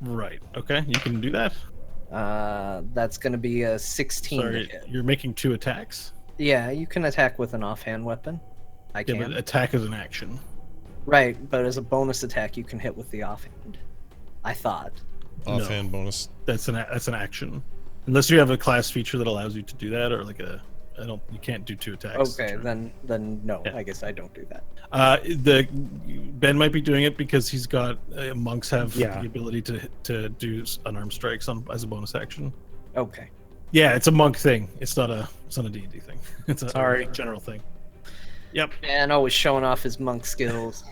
Right. Okay. You can do that. That's going to be a 16 to Sorry, hit. you're making 2 attacks. Yeah, you can attack with an offhand weapon. I Yeah, can. but attack is an action. Right, but as a bonus attack, you can hit with the offhand. I thought. Offhand bonus. That's an action, unless you have a class feature that allows you to do that, or like you can't do 2 attacks. Okay, Sure. then no, Yeah. I guess I don't do that. Ben might be doing it because he's got monks have Yeah. the ability to do unarmed strikes as a bonus action. Okay. Yeah, it's a monk thing. It's not a D&D thing. It's a Sorry. general thing. Yep. And always showing off his monk skills.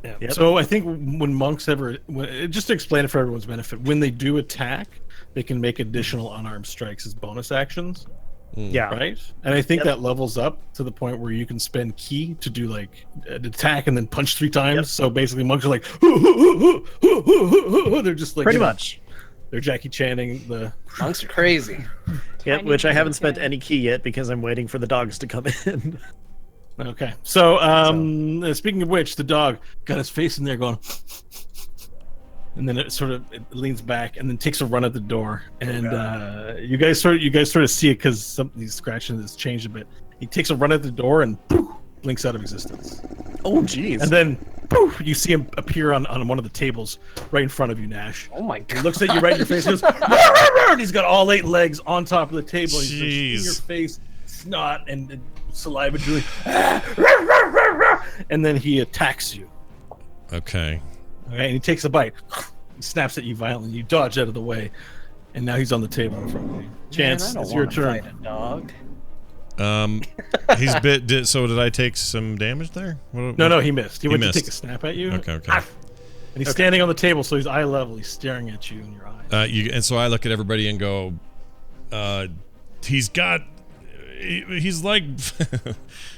Yeah. Yep. So I think when monks just to explain it for everyone's benefit, when they do attack, they can make additional unarmed strikes as bonus actions. Yeah. right? And I think Yep. that levels up to the point where you can spend key to do like an attack and then punch 3 times. Yep. So basically, monks are like, they're just like Pretty much. They're Jackie Channing the. Monks are crazy. Yep, Tiny which I little haven't spent guy. any key yet because I'm waiting for the dogs to come in. Okay, so speaking of which, the dog got his face in there going, and then it leans back and then takes a run at the door, and you guys sort of see it because something's scratching has changed a bit. He takes a run at the door and poof, blinks out of existence, Oh, jeez. and then poof, you see him appear on one of the tables right in front of you, Nash. Oh my He god. looks at you right in your face. He goes, "Rah, rah, rah," and he's got all 8 legs on top of the table. He's like, in your Jeez. face, snot and saliva drooling, and then he attacks you. Okay. Okay, and he takes a bite. He snaps at you violently. You dodge out of the way, and now he's on the table in front of you. Chance, Man, I it's don't your wanna turn. fight a dog. He's bit. So did I take some damage there? No, he missed. He went missed. to take a snap at you. Okay. Ah! And he's standing on the table, so he's eye level. He's staring at you in your eyes. And so I look at everybody and go, he's like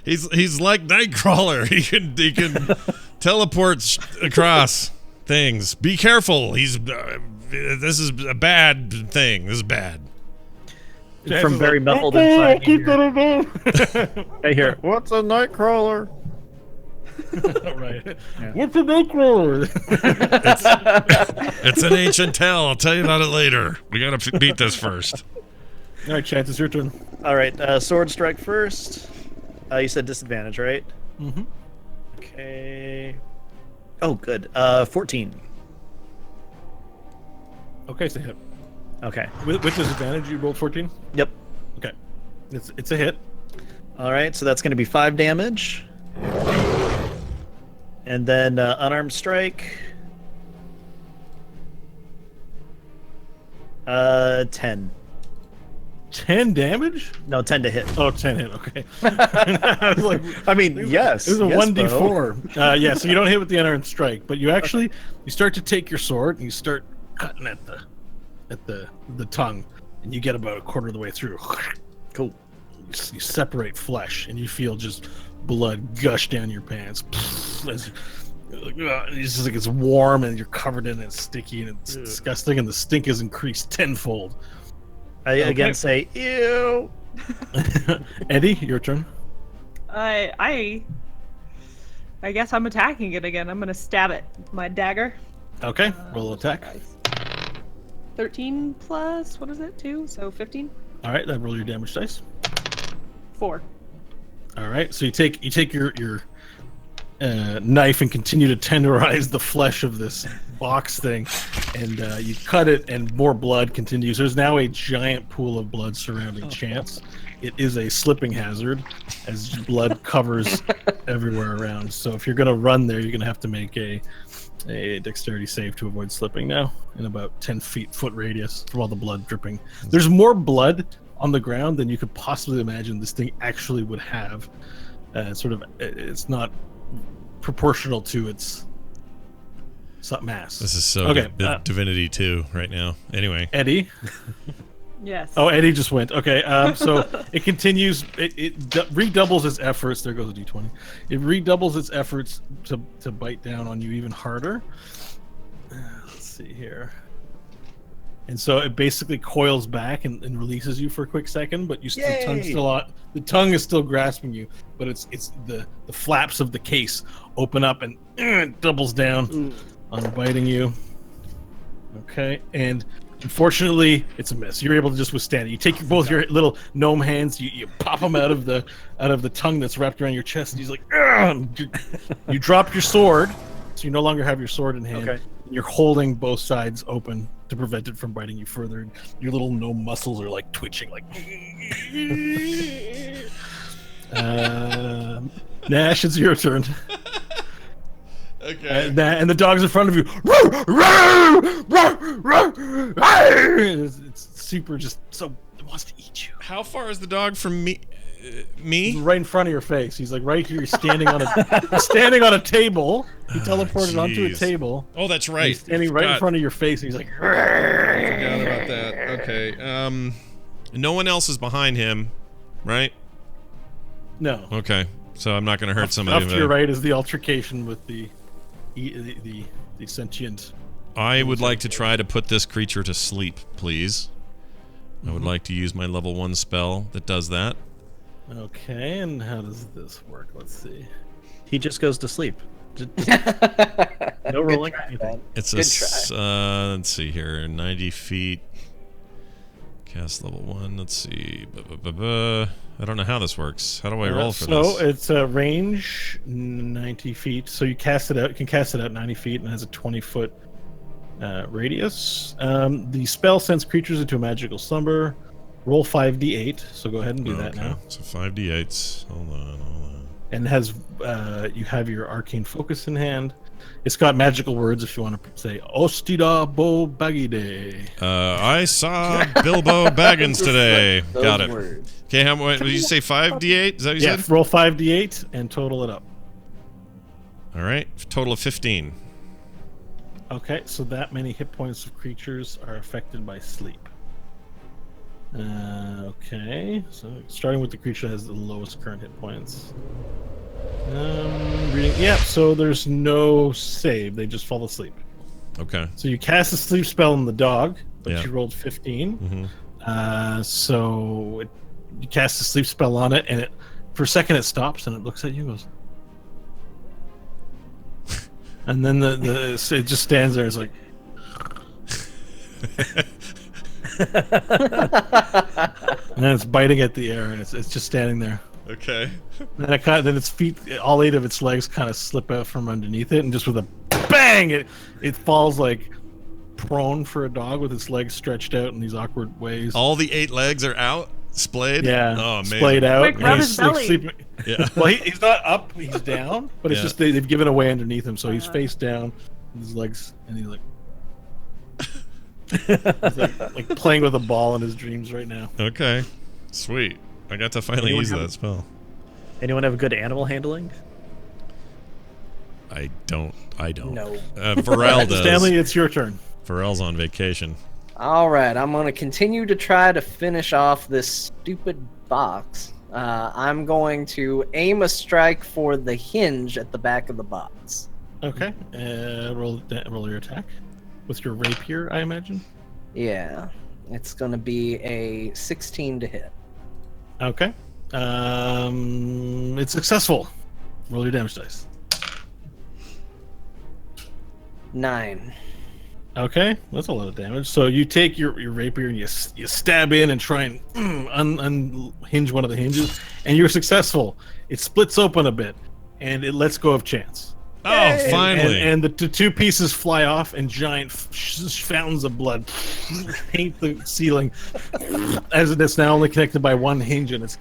he's like Nightcrawler. He can teleport across things. Be careful. This is a bad thing. This is bad. Chance From is very like, muffled "Okay, inside. I'll keep that above." I hear, what's a Nightcrawler? Right. What's a Nightcrawler? It's an ancient tale. I'll tell you about it later. We gotta beat this first. All right, Chance, it's your turn. All right, sword strike first. You said disadvantage, right? Mm-hmm. Okay. Oh, good. 14. Okay, it's a hit. Okay. With disadvantage, you rolled 14. Yep. Okay, it's a hit. All right, so that's going to be 5 damage. And then unarmed strike. 10. 10 damage? No, 10 to hit. Oh, 10 hit. Okay. I was like, I mean, yes. it was a yes, 1d4. Yeah, so you don't hit with the unarmed strike, but you actually you start to take your sword and you start cutting at the tongue, and you get about a quarter of the way through. Cool. You separate flesh, and you feel just blood gush down your pants. As it's just like it's warm, and you're covered in it, it's sticky, and it's disgusting, and the stink is increased tenfold. I again say, ew. Eddie, your turn. I guess I'm attacking it again. I'm gonna stab it with my dagger. Okay, roll attack. 13 plus, what is it, 2? So 15? All right, then roll your damage dice. 4. All right, so you take your knife and continue to tenderize the flesh of this box thing, and you cut it, and more blood continues. There's now a giant pool of blood surrounding Chance. It is a slipping hazard, as blood covers everywhere around. So if you're gonna run there, you're gonna have to make a dexterity save to avoid slipping now in about 10 foot radius from all the blood dripping. There's more blood on the ground than you could possibly imagine this thing actually would have. It's not proportional to its mass. This is so Okay, Divinity 2 right now. Anyway, Eddie. Yes. Oh, Eddie just went. Okay, so it continues. It redoubles its efforts. There goes a d20. It redoubles its efforts to bite down on you even harder. Let's see here. And so it basically coils back and releases you for a quick second, but the tongue's still on. The tongue is still grasping you, but it's the flaps of the case open up and it doubles down on biting you. Okay, and unfortunately, it's a miss. You're able to just withstand it. You take both your little gnome hands, you pop them out of the tongue that's wrapped around your chest, and he's like, "Ugh!" You drop your sword, so you no longer have your sword in hand. Okay. You're holding both sides open to prevent it from biting you further. Your little gnome muscles are like twitching, like. Nash, it's your turn. okay. And the dog's in front of you. It's super, just so it wants to eat you. How far is the dog from me? Me? He's right in front of your face. He's like right here. He's standing on a table. He teleported onto a jeez. table. Oh, that's right. He's standing right in front of your face. And he's like, Forgot about that. Okay. No one else is behind him. right? No. Okay, so I'm not going to hurt somebody. Off to your right is the altercation with the sentient. I would like to try to put this creature to sleep, please. I would like to use my level 1 spell that does that. Okay, and how does this work? Let's see. He just goes to sleep. No rolling. Try, anything. man. It's Good let's see here, 90 feet. Cast level 1. Let's see. I don't know how this works. How do I roll for this? So it's a range 90 feet. So you cast it out. You can cast it out 90 feet, and it has a 20-foot radius. The spell sends creatures into a magical slumber. Roll 5d8. So go ahead and do that now. So 5d8s. Hold on. And it has you have your arcane focus in hand. It's got magical words if you want to say Ostida Bo Bagide. I saw Bilbo Baggins today. Those Got it. words. Okay, how much did you say? 5d8? Is that what you Yeah, said? roll 5d8 and total it up. All right, total of 15. Okay, so that many hit points of creatures are affected by sleep. Okay, so starting with the creature that has the lowest current hit points. Reading. Yeah, so there's no save; they just fall asleep. Okay. So you cast a sleep spell on the dog, but Yeah. you rolled 15. Mm-hmm. So you cast a sleep spell on it, and it for a second it stops and it looks at you and goes. And then it just stands there. It's like, and then it's biting at the air, and it's just standing there. Okay. And then its feet, all 8 of its legs, kind of slip out from underneath it, and just with a bang, it falls like prone for a dog with its legs stretched out in these awkward ways. All the 8 legs are out, splayed. Yeah, Oh, amazing. splayed out. Quick, and rub he's his like belly. sleeping. Yeah. Well, he's not up; he's down. But it's Yeah. just they've given away underneath him, so he's face down, with his legs, and he's like. He's like playing with a ball in his dreams right now. Okay. Sweet. I got to finally Anyone use have- that spell. Anyone have good animal handling? I don't. No. Varel does. Stanley, it's your turn. Varel's on vacation. All right, I'm gonna continue to try to finish off this stupid box. I'm going to aim a strike for the hinge at the back of the box. Okay. Roll your attack with your rapier, I imagine. Yeah, it's gonna be a 16 to hit. Okay. It's successful. Roll your damage dice. 9. Okay, that's a lot of damage. So you take your rapier and you stab in and try and unhinge one of the hinges, and you're successful. It splits open a bit, and it lets go of Chance. Oh, finally. And the two pieces fly off, and giant fountains of blood paint the ceiling, as it's now only connected by one hinge, and it's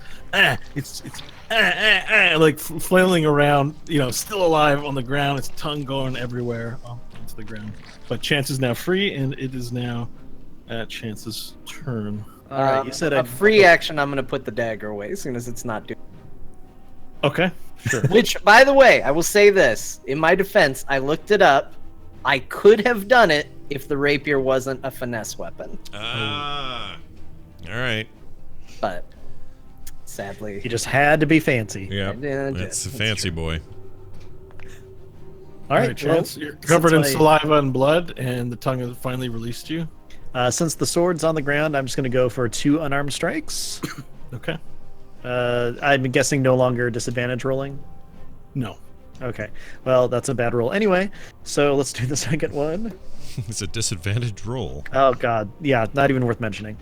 like flailing around, still alive on the ground. Its tongue going everywhere onto the ground. But Chance is now free, and it is now Chance's turn. All right, you said a free action. I'm gonna put the dagger away as soon as it's not doing. Okay, sure. Which, by the way, I will say this in my defense. I looked it up. I could have done it if the rapier wasn't a finesse weapon, Ah. All right. but sadly, You just had to be fancy. Yeah. Yeah, That's a that's fancy true. boy. All right, Chance, well, you're covered in since I- saliva and blood, and the tongue has finally released you. Since the sword's on the ground, I'm just going to go for 2 unarmed strikes. Okay. I'm guessing no longer disadvantage rolling. No. Okay, well, that's a bad roll anyway. So let's do the second one. It's a disadvantaged roll. Oh god, yeah, not even worth mentioning.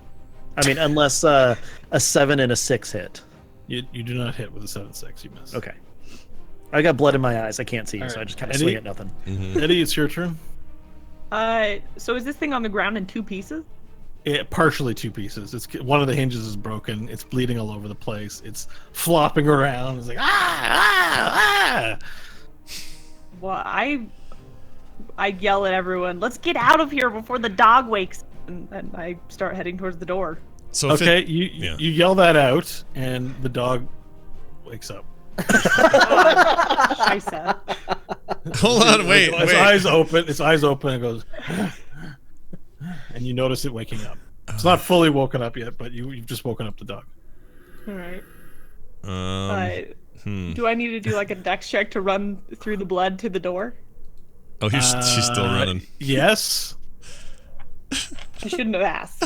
I mean, unless a 7 and a 6 hit. You do not hit with a 7-6. You miss. Okay. I got blood in my eyes. I can't see, All so I right. just kind of Eddie? swing at nothing. Eddie, it's your turn. So is this thing on the ground in 2 pieces? Partially 2 pieces. It's one of the hinges is broken. It's bleeding all over the place. It's flopping around. It's like ah. Well, I yell at everyone, "Let's get out of here before the dog wakes!" And I start heading towards the door. So if Okay, it- you yeah. you yell that out, and the dog wakes up. I said, hold on, wait, Its wait. eyes open. Its eyes open and goes, and you notice it waking up. It's not fully woken up yet, but you've just woken up the dog. All right. Hmm. Do I need to do like a dex check to run through the blood to the door? Oh, she's still running. Yes. I shouldn't have asked.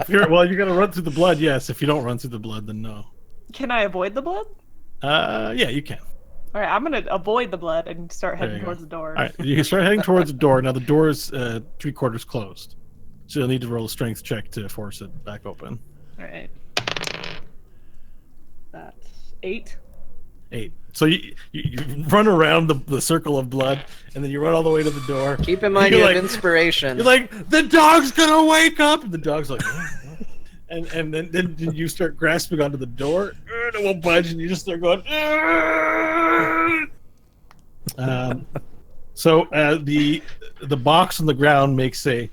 Well, you're gonna run through the blood. Yes. If you don't run through the blood, then no. Can I avoid the blood? Yeah, you can. All right, I'm gonna avoid the blood and start There heading you towards go. the door. All right, you can start heading towards the door. Now the door is 3/4 closed, so you'll need to roll a strength check to force it back open. All right. That's 8. 8. So you run around the circle of blood, and then you run all the way to the door. Keep in mind you You're have like- inspiration. You're like, the dog's gonna wake up, and the dog's like, and then you start grasping onto the door, and it won't budge, and you just start going. So the box on the ground makes a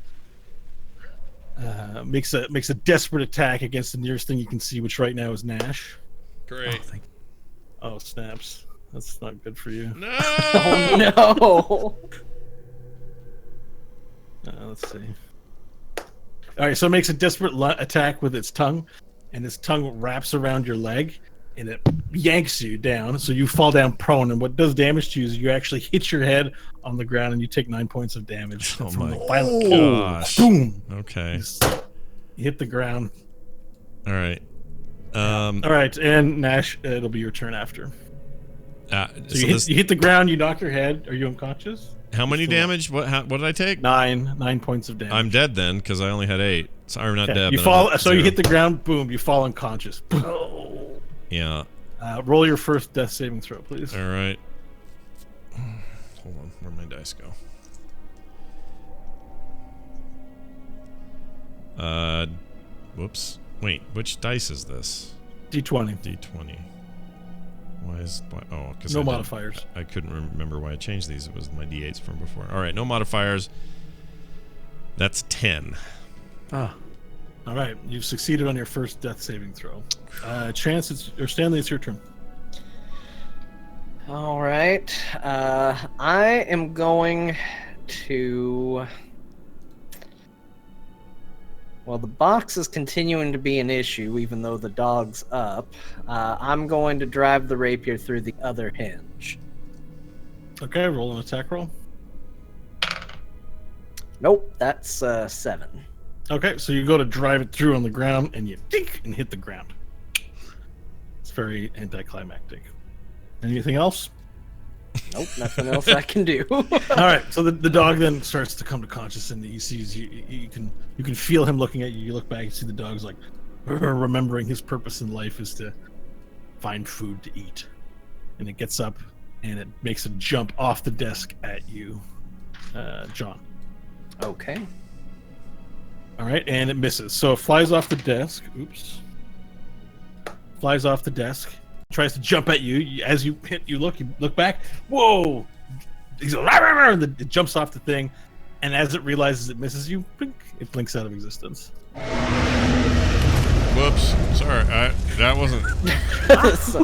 desperate attack against the nearest thing you can see, which right now is Nash. Great. Oh snaps! That's not good for you. No. Oh no! Let's see. All right, so it makes a desperate attack with its tongue, and its tongue wraps around your leg, and it yanks you down. So you fall down prone, and what does damage to you is you actually hit your head on the ground, and you take 9 points of damage. Oh from my the violent gosh. boom! Okay. You hit the ground. All right. All right, and Nash, it'll be your turn after. So So you hit the ground, you knock your head. Are you unconscious? how many still- damage? What did I take? 9 points of damage. I'm dead then because I only had 8. So I'm not Okay, dead. you but fall. I'm So you 0. hit the ground. Boom! You fall unconscious. Yeah. Roll your first death saving throw, please. All right. Hold on. Where'd my dice go? Whoops. Wait. Which dice is this? D20. D20. Oh, because No modifiers. I couldn't remember why I changed these. It was my D8s from before. All right. No modifiers. That's 10. Ah, All right, you've succeeded on your first death saving throw. Chance, Stanley, it's your turn. All right. I am going to. Well, the box is continuing to be an issue, even though the dog's up. I'm going to drive the rapier through the other hinge. Okay, roll an attack roll. Nope, that's 7. Okay, so you go to drive it through on the ground, and you dink and hit the ground. It's very anticlimactic. Anything else? Nope, nothing else I can do. All right, so the dog then starts to come to consciousness, and he sees you. You can feel him looking at you. You look back, you see the dog's like remembering his purpose in life is to find food to eat, and it gets up and it makes a jump off the desk at you, John. Okay. All right, and it misses. So it flies off the desk. Oops. Flies off the desk. Tries to jump at you. As you hit, you look back. Whoa! He's like, "Rah, rah, rah," and it jumps off the thing. And as it realizes it misses you, blink, it blinks out of existence. Whoops. Sorry. That wasn't. Very That's a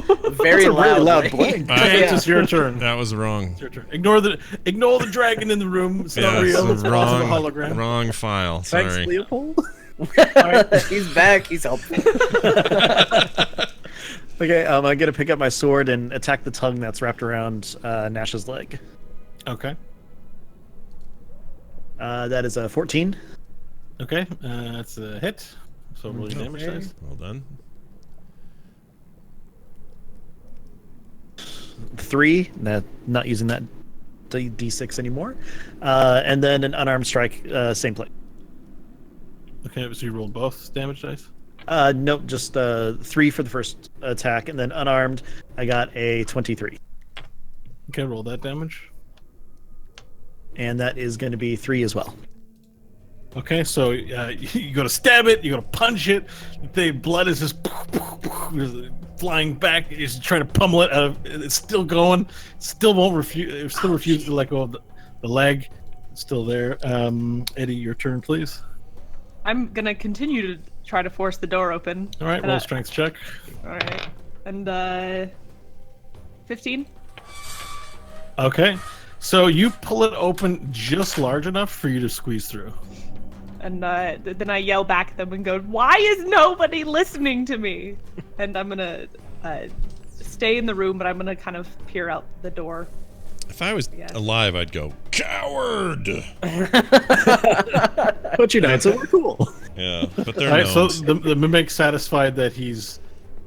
really loud loudly. blink. Chance, it's your turn. That was wrong. It's your turn. Ignore the dragon in the room. It's not Yeah, real. it's It's the also a wrong, hologram. wrong file. thanks, Sorry. Leopold. He's back. He's helping. Okay, I'm gonna pick up my sword and attack the tongue that's wrapped around Nash's leg. Okay. That is a 14. Okay. That's a hit. So roll your damage Okay. dice. Well done. 3. Not using that D6 anymore. And then an unarmed strike, same play. Okay, so you rolled both damage dice. Nope, just 3 for the first attack, and then unarmed, I got a 23. Okay, roll that damage. And that is going to be 3 as well. Okay, so you go to stab it, you go to punch it. The blood is just flying back. You're just trying to pummel it out of. It's still going. Still won't refuse. It still refuses to let go of the leg. It's still there. Eddie, your turn, please. I'm gonna continue to try to force the door open. All right, And roll I- a strength check. All right, and 15. Okay, so you pull it open just large enough for you to squeeze through. And then I yell back at them and go, "Why is nobody listening to me?" And I'm gonna stay in the room, but I'm gonna kind of peer out the door. If I was Yeah. alive, I'd go, coward! But you're not, so we're cool. Yeah, but they're All right, so gnomes. the mimic, satisfied that he's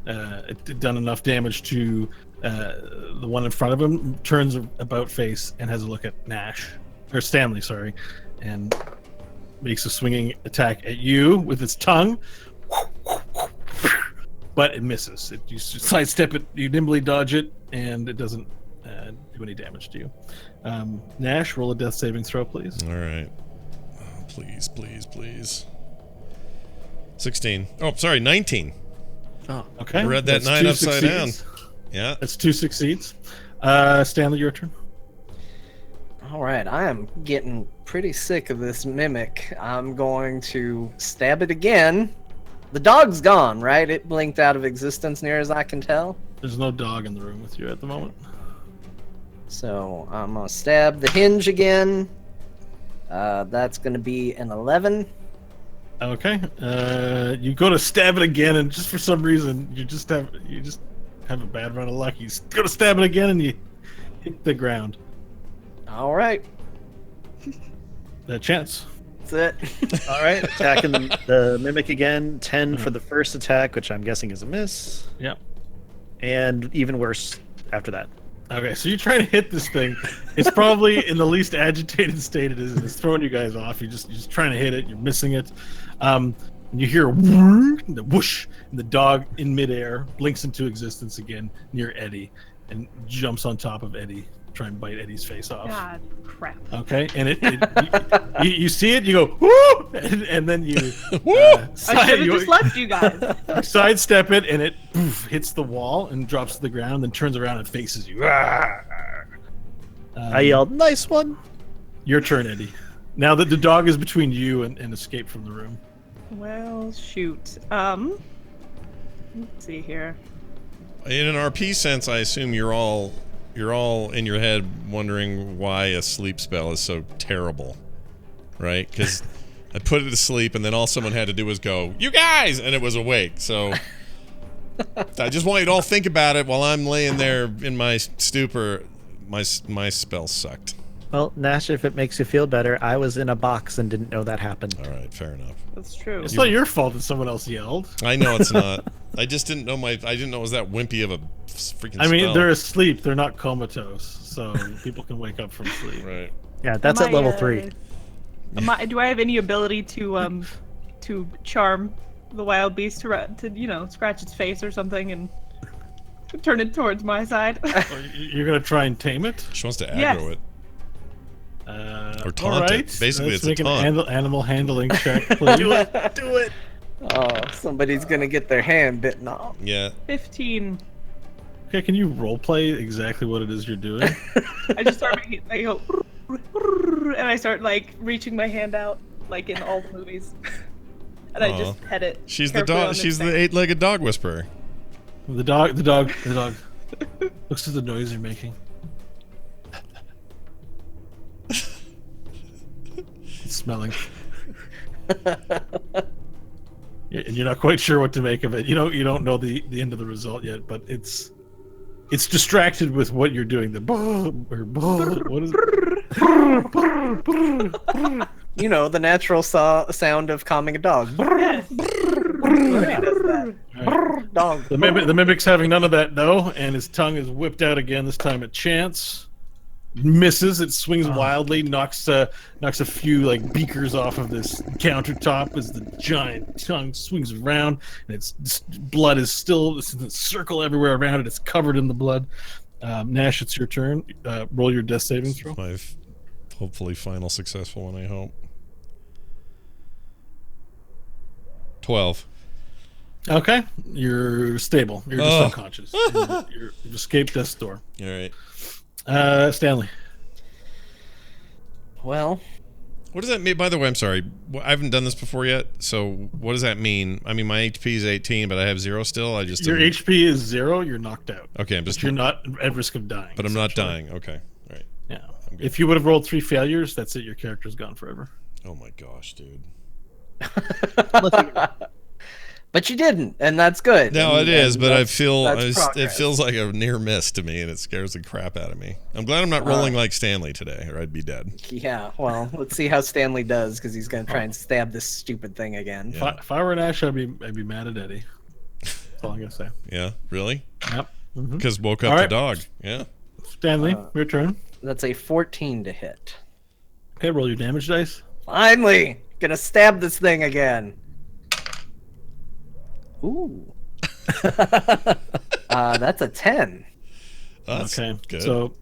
done enough damage to the one in front of him, turns about face and has a look at Nash, or Stanley, sorry, and makes a swinging attack at you with its tongue, but it misses. You sidestep it, you nimbly dodge it, and it doesn't do any damage to you. Nash, roll a death saving throw, please. All right. Oh, please, please, please. 16. Oh, sorry, 19. Oh, Okay. I read that that's 9 two upside succeeds. down. Yeah. That's 2 succeeds. Stanley, your turn. All right, I am getting pretty sick of this mimic. I'm going to stab it again. The dog's gone, right? It blinked out of existence, near as I can tell. There's no dog in the room with you at the moment. So I'm gonna stab the hinge again. That's gonna be an 11. Okay. You go to stab it again, and just for some reason, you just have a bad run of luck. You go to stab it again, and you hit the ground. All right, That chance. that's it. all right. Attacking the mimic again. 10 for the first attack, which I'm guessing is a miss, Yeah. and even worse after that. Okay, so you're trying to hit this thing. It's probably in the least agitated state it is, and it's throwing you guys off. You're just trying to hit it. You're missing it. And you hear a whoosh, and the dog in midair blinks into existence again near Eddie, and jumps on top of Eddie, try and bite Eddie's face off. God, crap. Okay, and you see it, you go woo, and then you I should have just left you guys. sidestep it, and it poof, hits the wall and drops to the ground, then turns around and faces you. I yelled, "Nice one!" Your turn, Eddie. Now that the dog is between you and escape from the room. Well, shoot. Let's see here. In an RP sense, I assume you're all in your head wondering why a sleep spell is so terrible, right? Because I put it to sleep, and then all someone had to do was go, "You guys!" and it was awake. So I just want you to all think about it while I'm laying there in my stupor. My spell sucked. Well, Nash, if it makes you feel better, I was in a box and didn't know that happened. All right, fair enough. That's true. It's not your fault that someone else yelled. I know it's not. I just didn't know I didn't know it was that wimpy of a freaking I mean, spell. they're asleep. They're not comatose, so people can wake up from sleep. Right. Yeah, that's Am at I, level 3. Do I have any ability to charm the wild beast to scratch its face or something and turn it towards my side? You're gonna try and tame it? She wants to aggro Yes. it. Or All taunt it. right. Basically, Let's it's a make taunt. an animal handling check, please. Do it! Oh, somebody's gonna get their hand bitten off. Yeah. 15. Okay, can you role play exactly what it is you're doing? I just start making. I go, and I start like reaching my hand out, like in all the movies, and I just pet it. She's the carefully on dog. its She's the face. eight-legged dog whisperer. The dog looks at the noise you're making. It's smelling. And you're not quite sure what to make of it. You don't know the end of the result yet, but it's distracted with what you're doing. The what is it? You know, the natural sound of calming a dog. Yes. Everybody does that. Dog. The mimic's having none of that though, and his tongue is whipped out again. This time at chance, misses. It swings wildly, knocks a few like beakers off of this countertop as the giant tongue swings around, and its blood is still this circle everywhere around it. It's covered in the blood. Nash, it's your turn. Roll your death saving throw. My hopefully final successful one, I hope. 12. Okay, you're stable. You're just Oh. unconscious. You've escaped death's door. All right. Stanley. Well, What does that mean? By the way, I'm sorry. I haven't done this before yet. So what does that mean? I mean, my HP is 18, but I have 0 still. I just Your didn't- HP is 0. You're knocked out. Okay, I'm just. But you're not at risk of dying. But I'm not essentially. dying. Okay. All right. Yeah. I'm good. If you would have rolled 3 failures, that's it. Your character's gone forever. Oh my gosh, dude. But you didn't, and that's good. No, it is, but I that's feel it progress. feels like a near miss to me, and it scares the crap out of me. I'm glad I'm not rolling like Stanley today, or I'd be dead. Yeah, well, let's see how Stanley does, because he's gonna try and stab this stupid thing again. Yeah. If I were an Ash, I'd be mad at Eddie. That's all I'm gonna say. Yeah, really? Yep. Mhm. Because woke up All the right. dog. Yeah. Stanley, your turn. That's a 14 to hit. Okay, roll your damage dice. Finally, gonna stab this thing again. Ooh. That's a 10. That's Okay. good. So,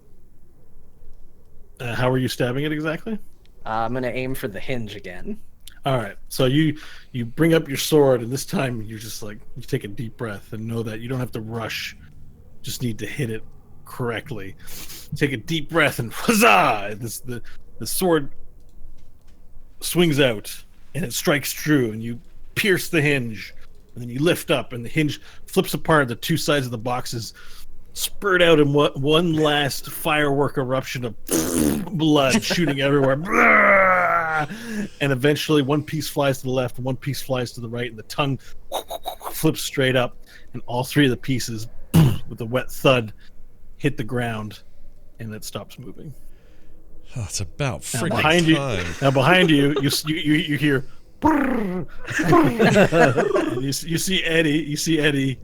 how are you stabbing it exactly? I'm gonna aim for the hinge again. All right. So you bring up your sword, and this time you just like you take a deep breath and know that you don't have to rush. Just need to hit it correctly. Take a deep breath and huzzah! The sword swings out and it strikes true, and you pierce the hinge. And then you lift up, and the hinge flips apart. The two sides of the boxes spurt out in one last firework eruption of blood shooting everywhere. And eventually, one piece flies to the left, one piece flies to the right, and the tongue flips straight up. And all three of the pieces, with a wet thud, hit the ground, and it stops moving. Oh, it's about Now freaking behind you, time. you hear. And you see Eddie,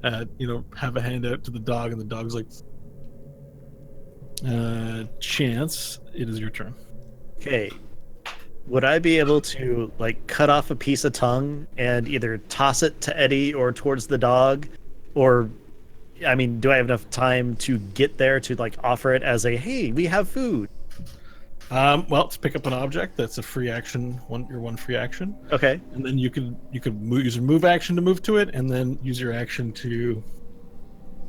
have a hand out to the dog, and the dog's like, Chance, it is your turn. Okay. Would I be able to like cut off a piece of tongue and either toss it to Eddie or towards the dog, or I mean, do I have enough time to get there to like offer it as a hey, we have food? Well, to pick up an object, that's a free action. Your one free action, Okay. and then you could use your move action to move to it, and then use your action to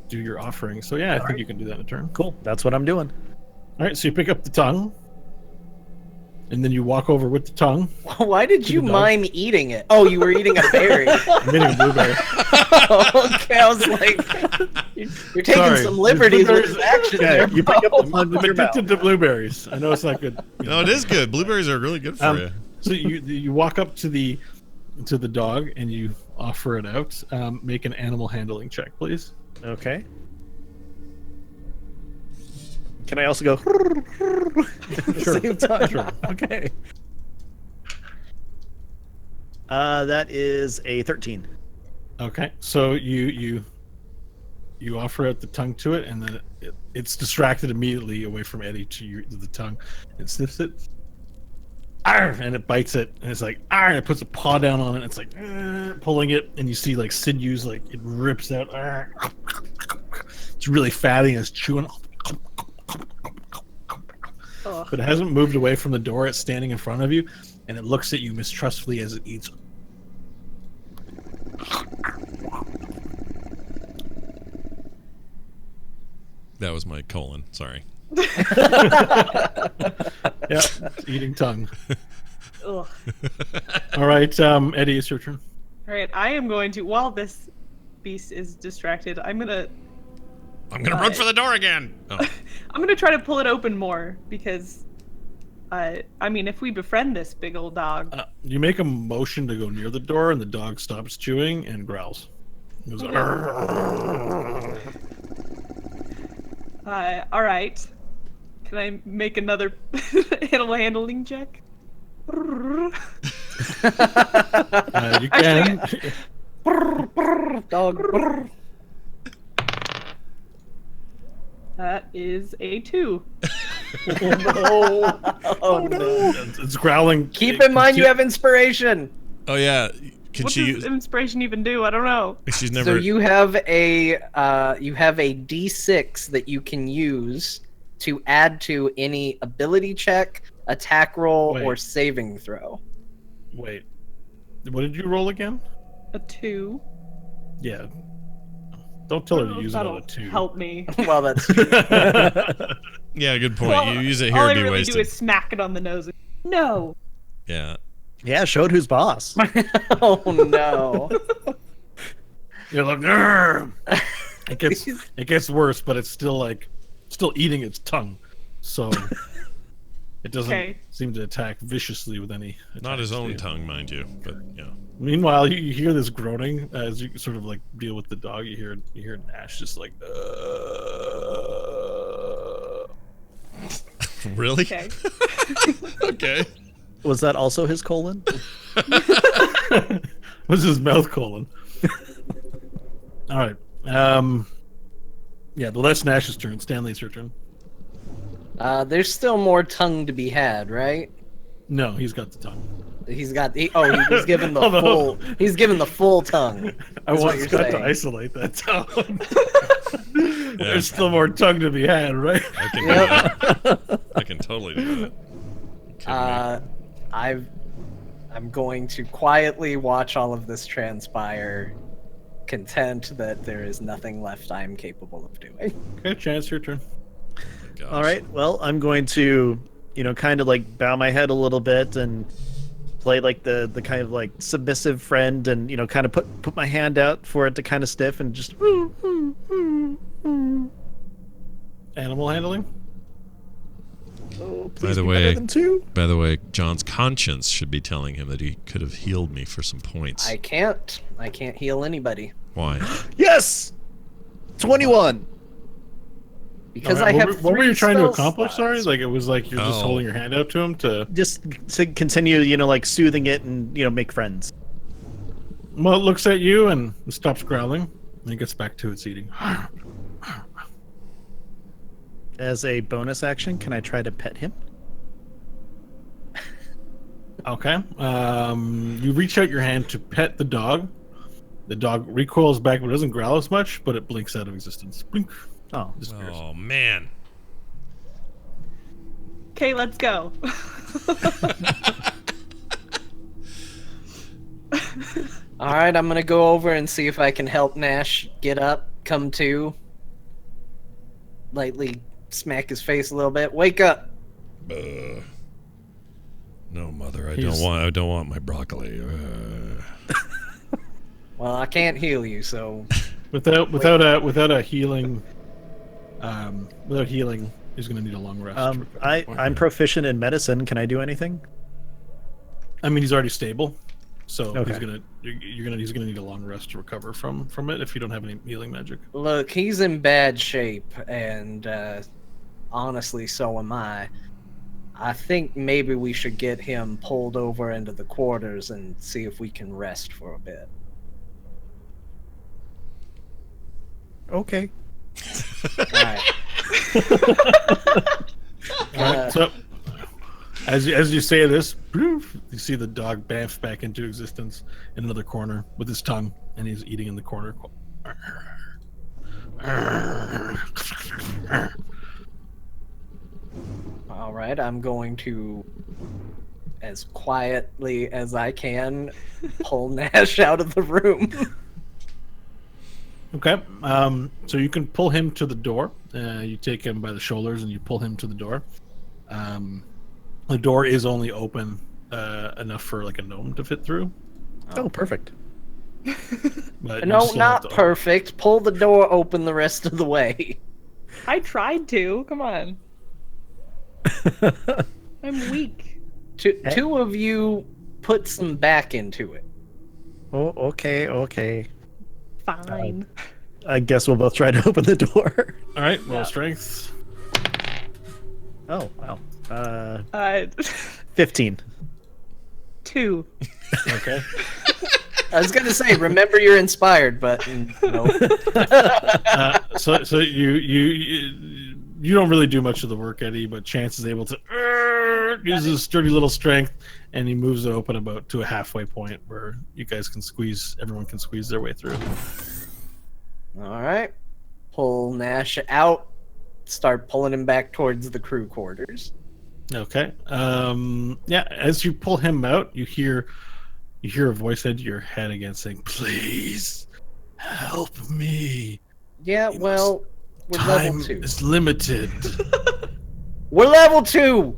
do your offering. So yeah, I think you can do that in a turn. Cool. That's what I'm doing. All right, so you pick up the tongue, and then you walk over with the tongue. Why did you dog. mime eating it? Oh, you were eating a berry. I'm getting a blueberry. Okay, I was like, you're taking Sorry. some liberties with Blueberries- his action Okay, there. you pick up bro. the tongue with I'm your mouth. addicted to blueberries. I know it's not good. No, it is good. Blueberries are really good for you. So you walk up to the dog and you offer it out. Make an animal handling check, please. Okay. Can I also go at the Sure. same time? Sure. Okay. That is a 13. Okay, so you offer out the tongue to it, and then it's distracted immediately away from Eddie to the tongue. It sniffs it, Arr! And it bites it, and it's like, Arr! And it puts a paw down on it. It's like pulling it, and you see like sinews, like it rips out. Arr! It's really fatty, and it's chewing. Ugh. But it hasn't moved away from the door. It's standing in front of you, and it looks at you mistrustfully as it eats. That was my colon. Sorry. Yeah, it's eating tongue. Ugh. All right, Eddie, it's your turn. All right, I am going to, while this beast is distracted, I'm gonna run for the door again. Oh. I'm gonna try to pull it open more because, I mean, if we befriend this big old dog, You make a motion to go near the door, and the dog stops chewing and growls. It goes, "Arr." all right. Can I make another animal handling check? You can. Dog. brr. That is a 2. Oh no. It's growling. Keep in mind you have inspiration. Oh yeah. Can What she does use? inspiration even do? I don't know. She's So never. you have a D6 that you can use to add to any ability check, attack roll, or Wait. saving throw. Wait. What did you roll again? A 2. Yeah. Don't tell her to use it That'll on a 2. help me. Well, that's true. Yeah, good point. Well, You use it all here I to be really wasted. do is smack it on the nose. No. Yeah. Yeah, showed who's boss. Oh no. You're like, "Arr!" It gets worse, but it's still eating its tongue. So It doesn't Okay. seem to attack viciously with any. Not his attacks to own you. tongue, mind you, but yeah. Meanwhile, you hear this groaning as you sort of like deal with the dog. You hear Nash just like. Really? Okay. Okay. Was that also his colon? Was his mouth colon? All right. Yeah, that's Nash's turn. Stanley, it's your turn. There's still more tongue to be had, right? No, he's got the tongue. He was given the Although- full. He's given the full tongue. I That's what want you're Scott to saying. isolate that tongue. There's still more tongue to be had, right? I can do that. I can totally do that. Kidding me? I'm going to quietly watch all of this transpire, content that there is nothing left I am capable of doing. Okay, Chance, your turn. Gosh. All right. Well, I'm going to, kind of like bow my head a little bit and play like the kind of like submissive friend, and kind of put my hand out for it to kind of sniff and just. Animal handling. Oh, By please the be way- better than two. By the way, John's conscience should be telling him that he could have healed me for some points. I can't heal anybody Why? Yes. 21. because All right, I have. What were you 3 trying to spell accomplish? Sorry, slots. like it was like you're just Oh. holding your hand out to him to. Just to continue, like soothing it and make friends. Well, it looks at you and stops growling. And it gets back to its eating. As a bonus action, can I try to pet him? Okay. You reach out your hand to pet the dog. The dog recoils back, but doesn't growl as much. But it blinks out of existence. Blink. Oh, Disappears. Oh man. Okay, let's go. All right, I'm gonna go over and see if I can help Nash get up, come to. Lightly smack his face a little bit. Wake up. No, mother, I He's- don't want my broccoli. Well, I can't heal you, so Without a healing, without healing, he's gonna need a long rest. I'm proficient in medicine. Can I do anything? I mean, he's already stable, so Okay. he's gonna need a long rest to recover from it if you don't have any healing magic. look, he's in bad shape, and honestly, so am I. I think maybe we should get him pulled over into the quarters and see if we can rest for a bit. Okay. All right. Alright, so as you say this, poof, you see the dog bamf back into existence in another corner with his tongue, and he's eating in the corner. All right, I'm going to, as quietly as I can, pull Nash out of the room. Okay, so you can pull him to the door. You take him by the shoulders and you pull him to the door. The door is only open enough for like a gnome to fit through. Oh, perfect. But you No, still have not to- perfect. Pull the door open the rest of the way. I tried to. Come on. I'm weak. Two of you put some back into it. Oh, okay. Fine. I guess we'll both try to open the door. All right, roll Yeah. strength. Oh, wow. 2. 15. Okay. I was gonna say, remember you're inspired, but no. So you don't really do much of the work, Eddie, but Chance is able to use his sturdy little strength, and he moves it open about to a halfway point where you guys can everyone can squeeze their way through. All right, pull Nash out. Start pulling him back towards the crew quarters. Okay. Yeah, as you pull him out, you hear a voice into your head again saying, "Please help me. Yeah, You well, we're Time level 2. is limited." We're level 2.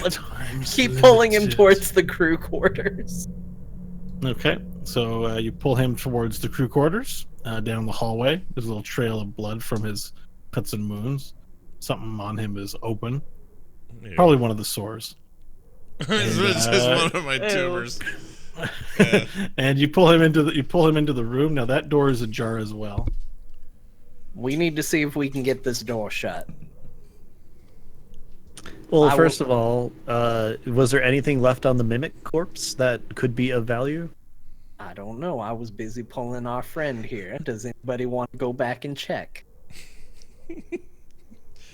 Time's Keep pulling him limited. towards the crew quarters. Okay, so you pull him towards the crew quarters, down the hallway. There's a little trail of blood from his cuts and wounds. something on him is open. Ew. Probably one of the sores. It's just one of my Ew. tumors. Yeah. And you pull him into the room. Now that door is ajar as well. We need to see if we can get this door shut. Well, I will- first of all, was there anything left on the mimic corpse that could be of value? I don't know. I was busy pulling our friend here. Does anybody want to go back and check?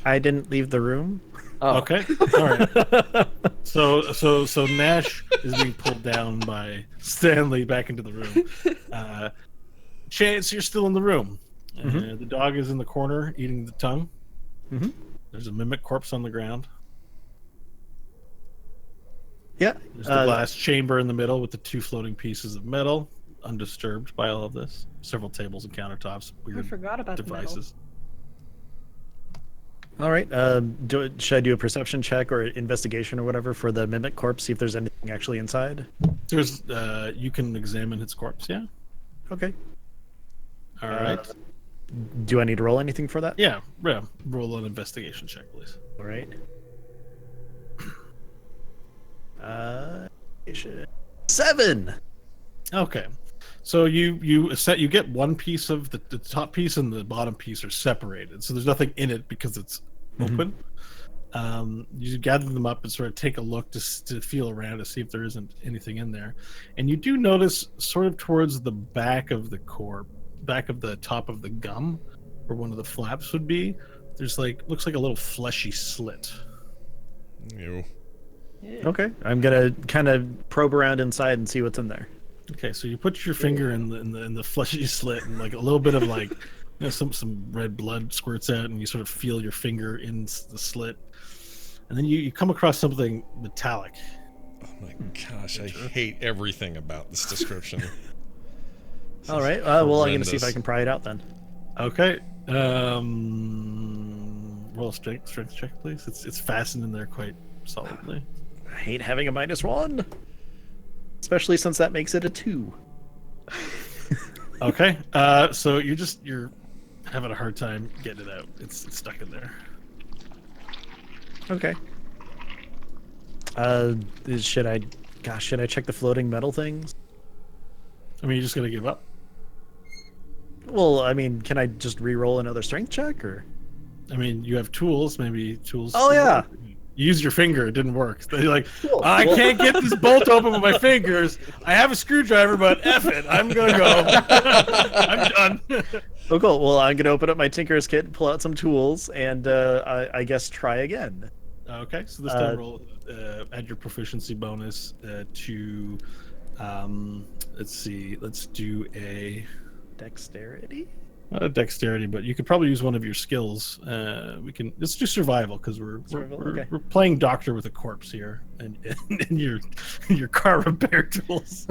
I didn't leave the room. Oh, Okay. All right. So Nash is being pulled down by Stanley back into the room. Chance, you're still in the room. The dog is in the corner eating the tongue. Mhm. There's a mimic corpse on the ground. Yeah. There's the glass chamber in the middle with the 2 floating pieces of metal, undisturbed by all of this. Several tables and countertops, I weird forgot about the metal. devices. All right. Should I do a perception check or investigation or whatever for the mimic corpse? See if there's anything actually inside. There's you can examine its corpse. Yeah. Okay. All right. Do I need to roll anything for that? Yeah. Roll an investigation check, please. All right. 7. Okay. So you get one piece of the top piece and the bottom piece are separated. So there's nothing in it because it's open. You gather them up and sort of take a look to feel around to see if there isn't anything in there. And you do notice sort of towards the back of the back of the top of the gum, where one of the flaps would be, there's looks like a little fleshy slit. Ew. Okay. I'm gonna kind of probe around inside and see what's in there. Okay, so you put your finger in the fleshy slit, and a little bit of some red blood squirts out, and you sort of feel your finger in the slit, and then you come across something metallic. Oh my gosh, I hate everything about this description. All right. Well, I'm gonna see if I horrendous. can pry it out then. Okay, roll a strength check, please. It's fastened in there quite solidly. I hate having a -1, especially since that makes it a 2. Okay, so you're having a hard time getting it out. It's stuck in there. Okay. Should I check the floating metal things? I mean, you're just gonna give up. Well, I mean, can I just re-roll another strength check, or? I mean, you have tools. Maybe tools. Oh, yeah. You used your finger. It didn't work. They're like, Cool. I Well- can't get this bolt open with my fingers. I have a screwdriver, but F it. I'm gonna go. I'm done. Oh, cool. Well, I'm gonna open up my Tinker's kit, pull out some tools, and I guess try again. Okay, so this time roll. Add your proficiency bonus to. Let's see. Let's do a Dexterity. not a dexterity, but you could probably use one of your skills. Let's do survival because Survival, we're okay. playing doctor with a corpse here, and your car repair tools.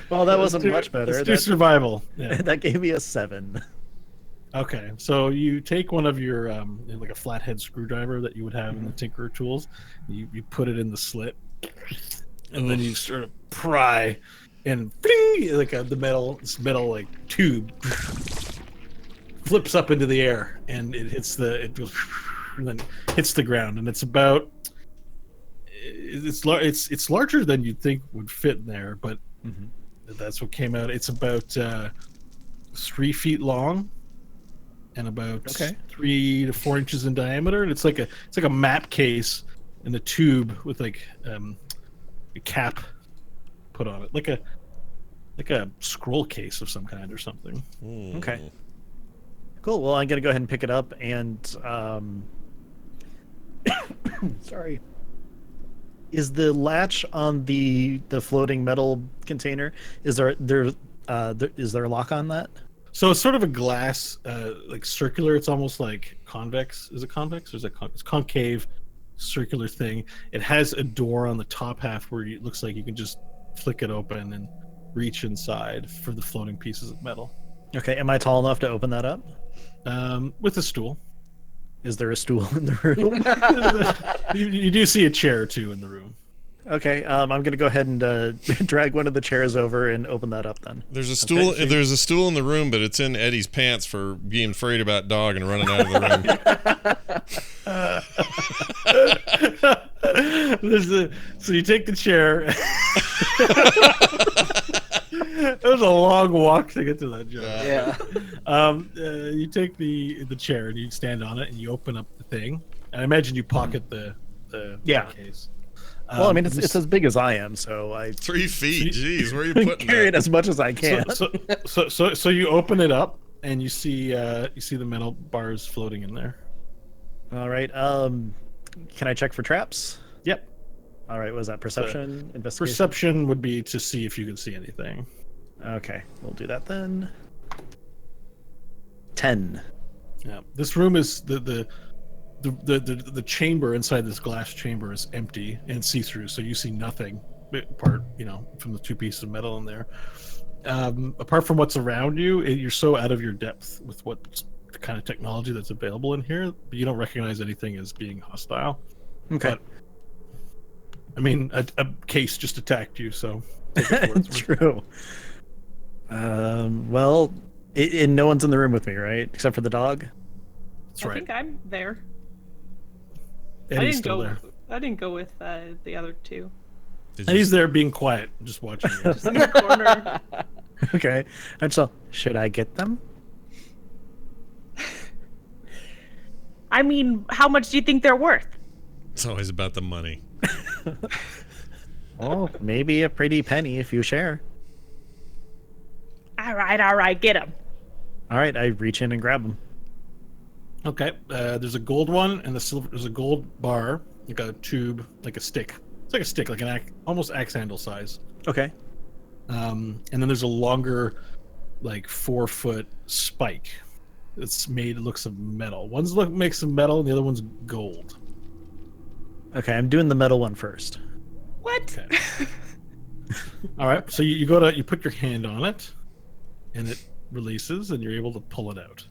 Well, that wasn't Let's do- much better. Let's do survival. Yeah. That gave me a 7. Okay, so you take one of your like a flathead screwdriver that you would have in the Tinkerer tools. You put it in the slit, and then you sort of pry, and bling, this metal like tube flips up into the air, and it goes and then hits the ground, and it's about it's larger than you'd think would fit in there, but that's what came out. It's about 3 feet long and about 3 to 4 inches in diameter, and it's like a map case in a tube with a cap put on it, like a scroll case of some kind or something. Okay. Cool. Well, I'm gonna go ahead and pick it up, and sorry. Is the latch on the floating metal container? Is there a lock on that? So it's sort of a glass, like circular. It's almost like convex. Is it convex or is it it's concave, circular thing? It has a door on the top half where it looks like you can just flick it open and reach inside for the floating pieces of metal. Okay. Am I tall enough to open that up? With a stool. Is there a stool in the room? You do see a chair or two in the room. Okay, I'm gonna go ahead and drag one of the chairs over and open that up then. There's a stool. so you- There's a stool in the room, but it's in Eddie's pants for being afraid about dog and running out of the room. So you take the chair. It was a long walk to get to that job. Yeah. You take the chair and you stand on it and you open up the thing. And I imagine you pocket the Yeah. case. Well, I mean, it's as big as I am, so I 3 feet. Jeez, where are you putting carry it that? as much as I can. So you open it up and you see the metal bars floating in there. All right. Can I check for traps? Yep. All right. Was that perception? Investigation. Perception would be to see if you can see anything. Okay, we'll do that then. 10. Yeah. This room is the chamber inside this glass chamber is empty and see-through, so you see nothing apart, from the 2 pieces of metal in there. Apart from what's around you, you're so out of your depth with what the kind of technology that's available in here, but you don't recognize anything as being hostile. Okay. But, I mean, a case just attacked you, so take it for what it's worth. True. Well, and no one's in the room with me, right? Except for the dog. That's I right. think I'm there. Eddie's still there. I didn't go with the other 2. Did And you- he's there being quiet, just watching you. Just in the corner. Okay. And so, should I get them? I mean, how much do you think they're worth? It's always about the money. Oh, maybe a pretty penny if you share. All right, get them. All right, I reach in and grab them. Okay, there's a gold one and there's a gold bar, like a tube, like a stick. It's like a stick, like almost axe handle size. Okay. And then there's a longer, like 4-foot spike. It's made, it looks of metal. One's makes of metal and the other one's gold. Okay, I'm doing the metal one first. What? Okay. All right, so you put your hand on it, and it releases, and you're able to pull it out.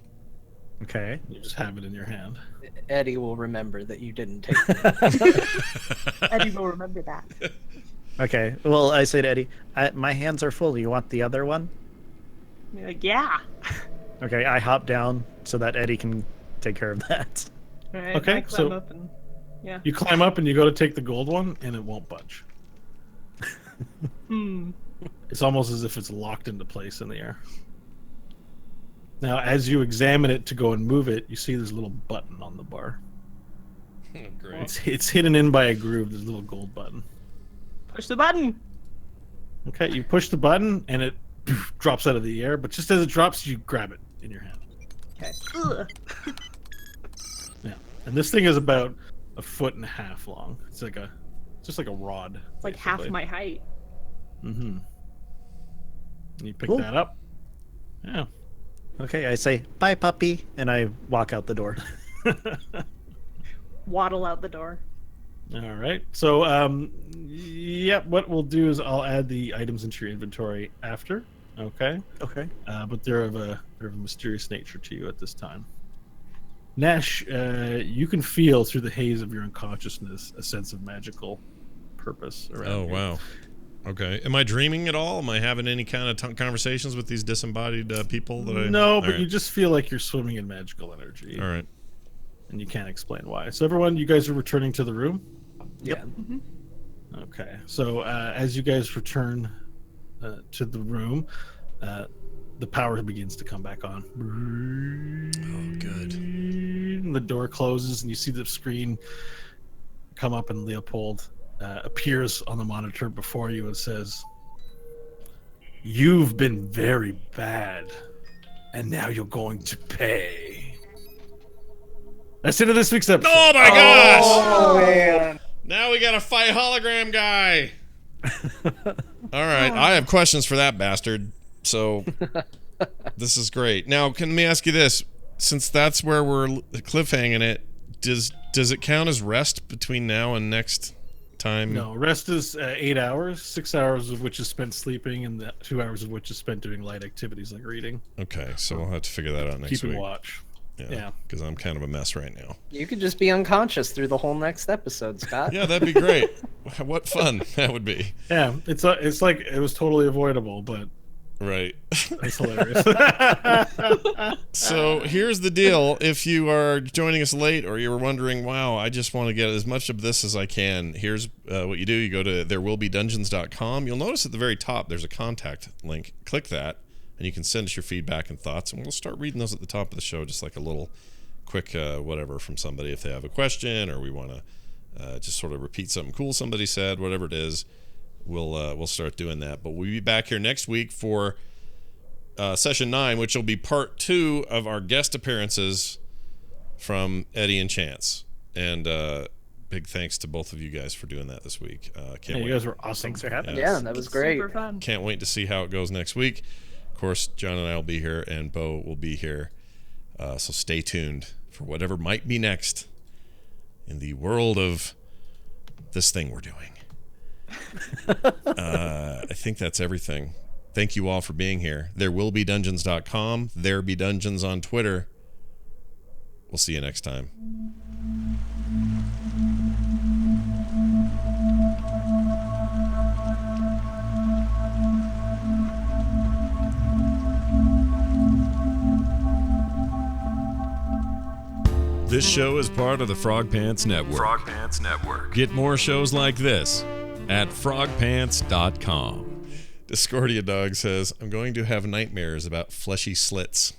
Okay. You just have it in your hand. Eddie will remember that you didn't take it. Eddie will remember that. Okay. Well, I say to Eddie, my hands are full. You want the other one? You're like, yeah. Okay, I hop down so that Eddie can take care of that. All right, Okay, I climb so- up and yeah. You climb up and you go to take the gold one, and it won't budge. It's almost as if it's locked into place in the air. Now, as you examine it to go and move it, you see there's a little button on the bar. Oh, great. It's hidden in by a groove. There's a little gold button. Push the button. Okay, you push the button, and it drops out of the air. But just as it drops, you grab it in your hand. Okay. Ugh. Yeah, and this thing is about 1.5 feet long. It's just like a rod. It's like half my height. Mm-hmm. And you pick Cool. that up. Yeah. Okay, I say, bye, puppy, and I walk out the door. Waddle out the door. All right. So, yeah, what we'll do is I'll add the items into your inventory after. Okay. Okay. But they're of a mysterious nature to you at this time. Nash, you can feel through the haze of your unconsciousness a sense of magical purpose around Oh, you. wow. Okay. Am I dreaming at all? Am I having any kind of conversations with these disembodied people that I... No, All but right. you just feel like you're swimming in magical energy. All right. And you can't explain why. So everyone, you guys are returning to the room? Yep. Okay. So as you guys return to the room, the power begins to come back on. Oh, good. And the door closes, and you see the screen come up, and Leopold appears on the monitor before you and says, "You've been very bad, and now you're going to pay." That's it of this week's episode. Oh, my gosh! Oh man. Now we gotta fight hologram guy. All right, I have questions for that bastard. So this is great. Now, let me ask you this: since that's where we're cliffhanging it, does it count as rest between now and next time? No, rest is 8 hours, 6 hours of which is spent sleeping, and 2 hours of which is spent doing light activities like reading, Okay, so we'll have to figure that out next keeping week. watch. Yeah. because I'm kind of a mess right now. You could just be unconscious through the whole next episode, Scott. Yeah, that'd be great. What fun that would be. Yeah, it's like it was totally avoidable, but Right. it's hilarious. So here's the deal. If you are joining us late or you're wondering, wow, I just want to get as much of this as I can, here's what you do. You go to therewillbedungeons.com. You'll notice at the very top there's a contact link. Click that, and you can send us your feedback and thoughts, and we'll start reading those at the top of the show, just like a little quick whatever from somebody if they have a question or we want to just sort of repeat something cool somebody said, whatever it is. We'll start doing that. But we'll be back here next week for session 9, which will be part 2 of our guest appearances from Eddie and Chance. And big thanks to both of you guys for doing that this week. Can't wait. You guys were awesome. Thanks for having Yeah, us. that was great. Super fun. Can't wait to see how it goes next week. Of course, John and I will be here, and Bo will be here. So stay tuned for whatever might be next in the world of this thing we're doing. I think that's everything. Thank you all for being here. Therewillbedungeons.com. There be dungeons on Twitter. We'll see you next time. This show is part of the Frog Pants Network. Frog Pants Network. Get more shows like this at frogpants.com. Discordia Dog says, I'm going to have nightmares about fleshy slits.